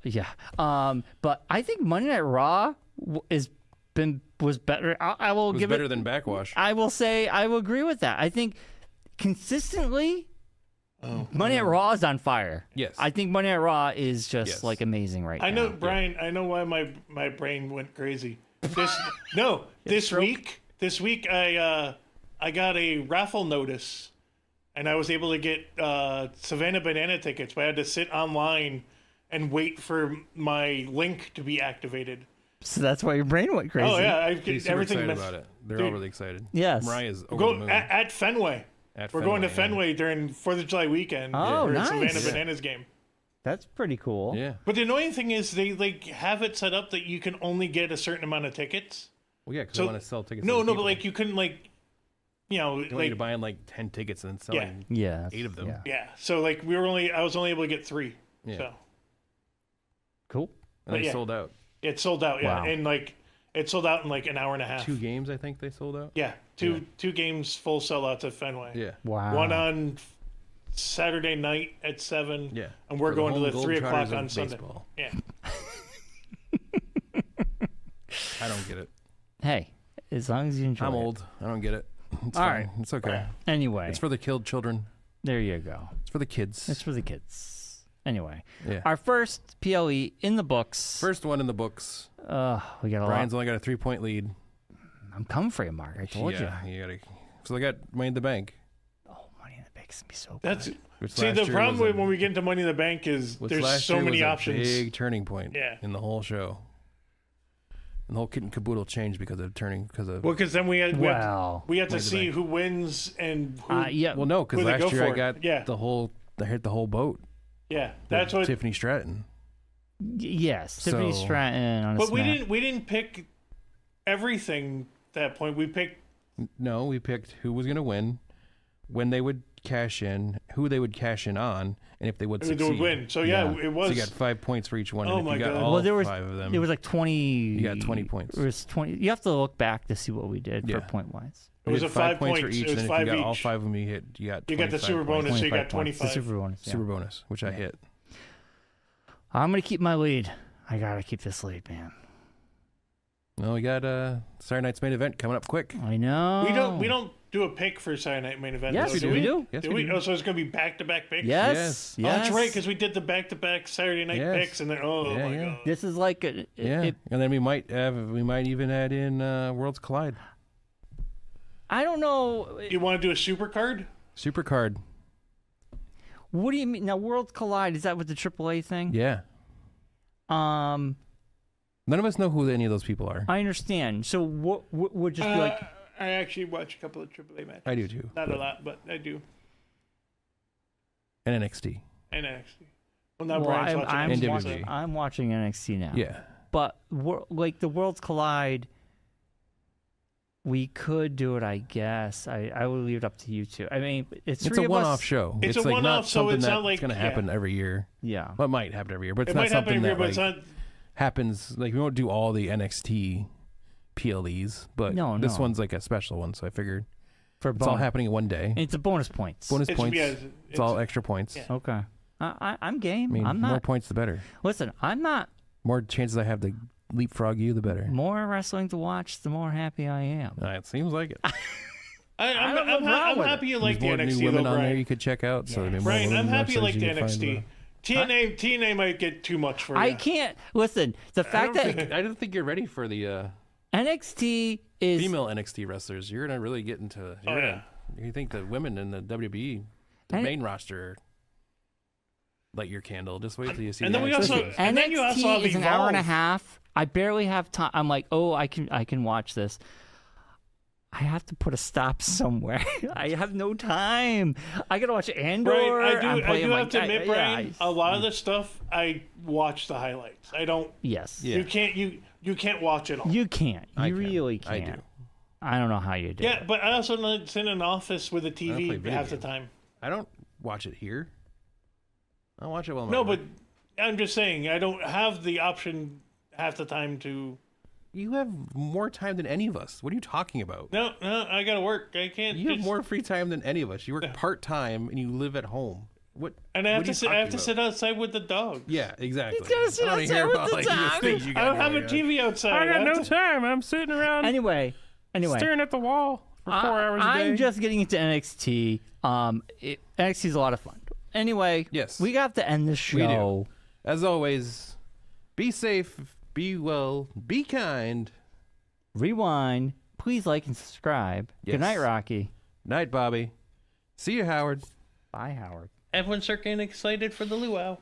Yeah. But I think Monday Night Raw was better. I will it was give better it. than Backwash. I will say I will agree with that. I think consistently, Monday Night Raw is on fire. Yes. I think Monday Night Raw is just Yes. like amazing right now. I know, Brian. I know why my brain went crazy. This week I got a raffle notice, and I was able to get Savannah Banana tickets, but I had to sit online and wait for my link to be activated. So that's why your brain went crazy. Oh yeah, He's super everything. excited about it. They're all Dude. really excited. Yes. Mariah's over the Go moon. at Fenway. We're going to Fenway during 4th of July weekend. Oh, for nice. Savannah Yeah. Bananas game. That's pretty cool. Yeah. But the annoying thing is they like have it set up that you can only get a certain amount of tickets. Well, yeah, because So- I want to sell tickets. No, to no, other but people. like you couldn't like, You don't want you like to buy in like 10 tickets and then selling. Yeah. 8 of them. Yeah. yeah. So like I was only able to get 3. Yeah. So Cool. And they yeah. sold out. it sold out. Yeah, Wow. and like it sold out in like an hour and a half. 2 games, I think they sold out. Yeah, two games full sellouts at Fenway. Yeah. Wow. One on Saturday night at 7. Yeah. And we're For going to home the Gold 3 o'clock Trotters on of Sunday. baseball. Yeah. I don't get it. Hey, as long as you enjoy I'm it. old. I don't get it. It's All fine. right. It's okay. Anyway, It's for the killed children. there you go. It's for the kids. It's for the kids. Anyway, Yeah. our first PLE in the books. First one in the books. We got a Brian's lot. only got a 3-point lead. I'm coming for you, Mark. I told you. You gotta. So they got Money in the Bank. Oh, Money in the Bank's gonna be so That's good. Which see last the year problem was with when we get into Money in the Bank is which there's last so year many was a options. Big turning point. Yeah. In the whole show. And the whole kit and caboodle changed because of Well, because then we had to Money in the see Bank. who wins and who. Yeah. Well, no, because Who they go last year I for. got Yeah. I hit the whole boat. Yeah, that's what. Tiffany Stratton. Yes. Tiffany So- Stratton on a But we smack. didn't pick everything at that point. We picked. No, we picked who was going to win, when they would cash in, who they would cash in on, and if they would Who succeed. would win. So yeah, it was. So you got 5 points for each one. Oh and if my you got God. all Well, there was 5 of them, It was like 20. you got 20 points. It was 20. You have to look back to see what we did Yeah. for point wise. It was You a did 5 points for points. each, It was and if 5 you got all each. 5 of them, you got You got the 25 super points. bonus, so you got 25 points. 25. The super bonus. Yeah. Super bonus, which I hit. I'm gonna keep my lead. I gotta keep this lead, man. Well, we got Saturday night's main event coming up quick. I know. We don't do a pick for Saturday Night Main Event. Yes, though, we do do. we? We do. Yes, Do we we? do. Oh, so it's gonna be back-to-back picks. Yes. Oh, that's right, because we did the back-to-back Saturday night Yes. picks, and then oh Yeah, my yeah. god, This is like Yeah, and then we might even add in Worlds Collide, I don't know. you want to do a super card? Super Card. What do you mean now? Worlds Collide, is that with the AAA thing? Yeah, none of us know who any of those people are. I understand. So what would just be like? I actually watch a couple of AAA matches. I do too. Not a lot, but I do. And NXT. And actually, well, now Well, Brian's watching. And NXT, WWE. I'm watching NXT now. Yeah, But like the Worlds Collide, we could do it, I guess. I would leave it up to you two. I mean, it's it's three a of us. one-off show. It's a like one-off, not so something it's not that's like- going to happen every year. Yeah. Well, it might happen every year, but it's It not might happen something every year, that but like, it's not. happens. Like we won't do all the NXT PLEs, but No, this no. one's like a special one. So I figured For it's all bonus. happening in one day. It's a bonus points. Bonus It's, points. yeah, It's all extra points. Yeah. Okay. I'm game. I mean, I'm not. more points the better. Listen, I'm not. More chances I have to leapfrog you, the better. More wrestling to watch, the more happy I am. It seems like it. I'm happy you like the There's more NXT new women though, on there Brian. you could check out. So there'd be more Brian, I'm women happy you wrestlers like the could find, NXT. TNA might get too much for you. I can't listen. The fact that I don't think you're ready for the NXT is female NXT wrestlers. You're gonna really get into. You think the women in the WWE, the main roster, light your candle. Just wait till you see. And the then we NXT also- guys. and then you also have is an hour and a Evolve. half. I barely have time. I'm like, oh, I can watch this. I have to put a stop somewhere. I have no time. I gotta watch Andor. Brian, I'm I playing do my- have to admit, Brian, yeah, a lot of the stuff I watch the highlights. I don't. yes. Yeah. You can't watch it all. You can't. You I can. really I can't. do. I don't know how you do. Yeah, but I also sit in an office with a play TV video half the games. time. I don't watch it here. I watch it while I'm No, at but work. I'm just saying I don't have the option half the time to. You have more time than any of us. What are you talking about? No, I gotta work. I can't. You have just- more free time than any of us. You work part time and you live at home. What? And I what have are to you sit. I have talking to sit about? outside with the dog. Yeah, exactly. He's gotta sit I wanna outside hear with about, the like, dog. these things you I got don't have a going on. TV outside. I got have no to- time. I'm sitting around Anyway. staring at the wall for 4 hours a day. I'm just getting into NXT. NXT is a lot of fun. Anyway, Yes. we got to end the We show. do. As always, be safe, be well, be kind. Rewind. Please like and subscribe. Yes. Good night, Rocky. Night, Bobby. See you, Howard. Bye, Howard. Everyone's start getting excited for the luau.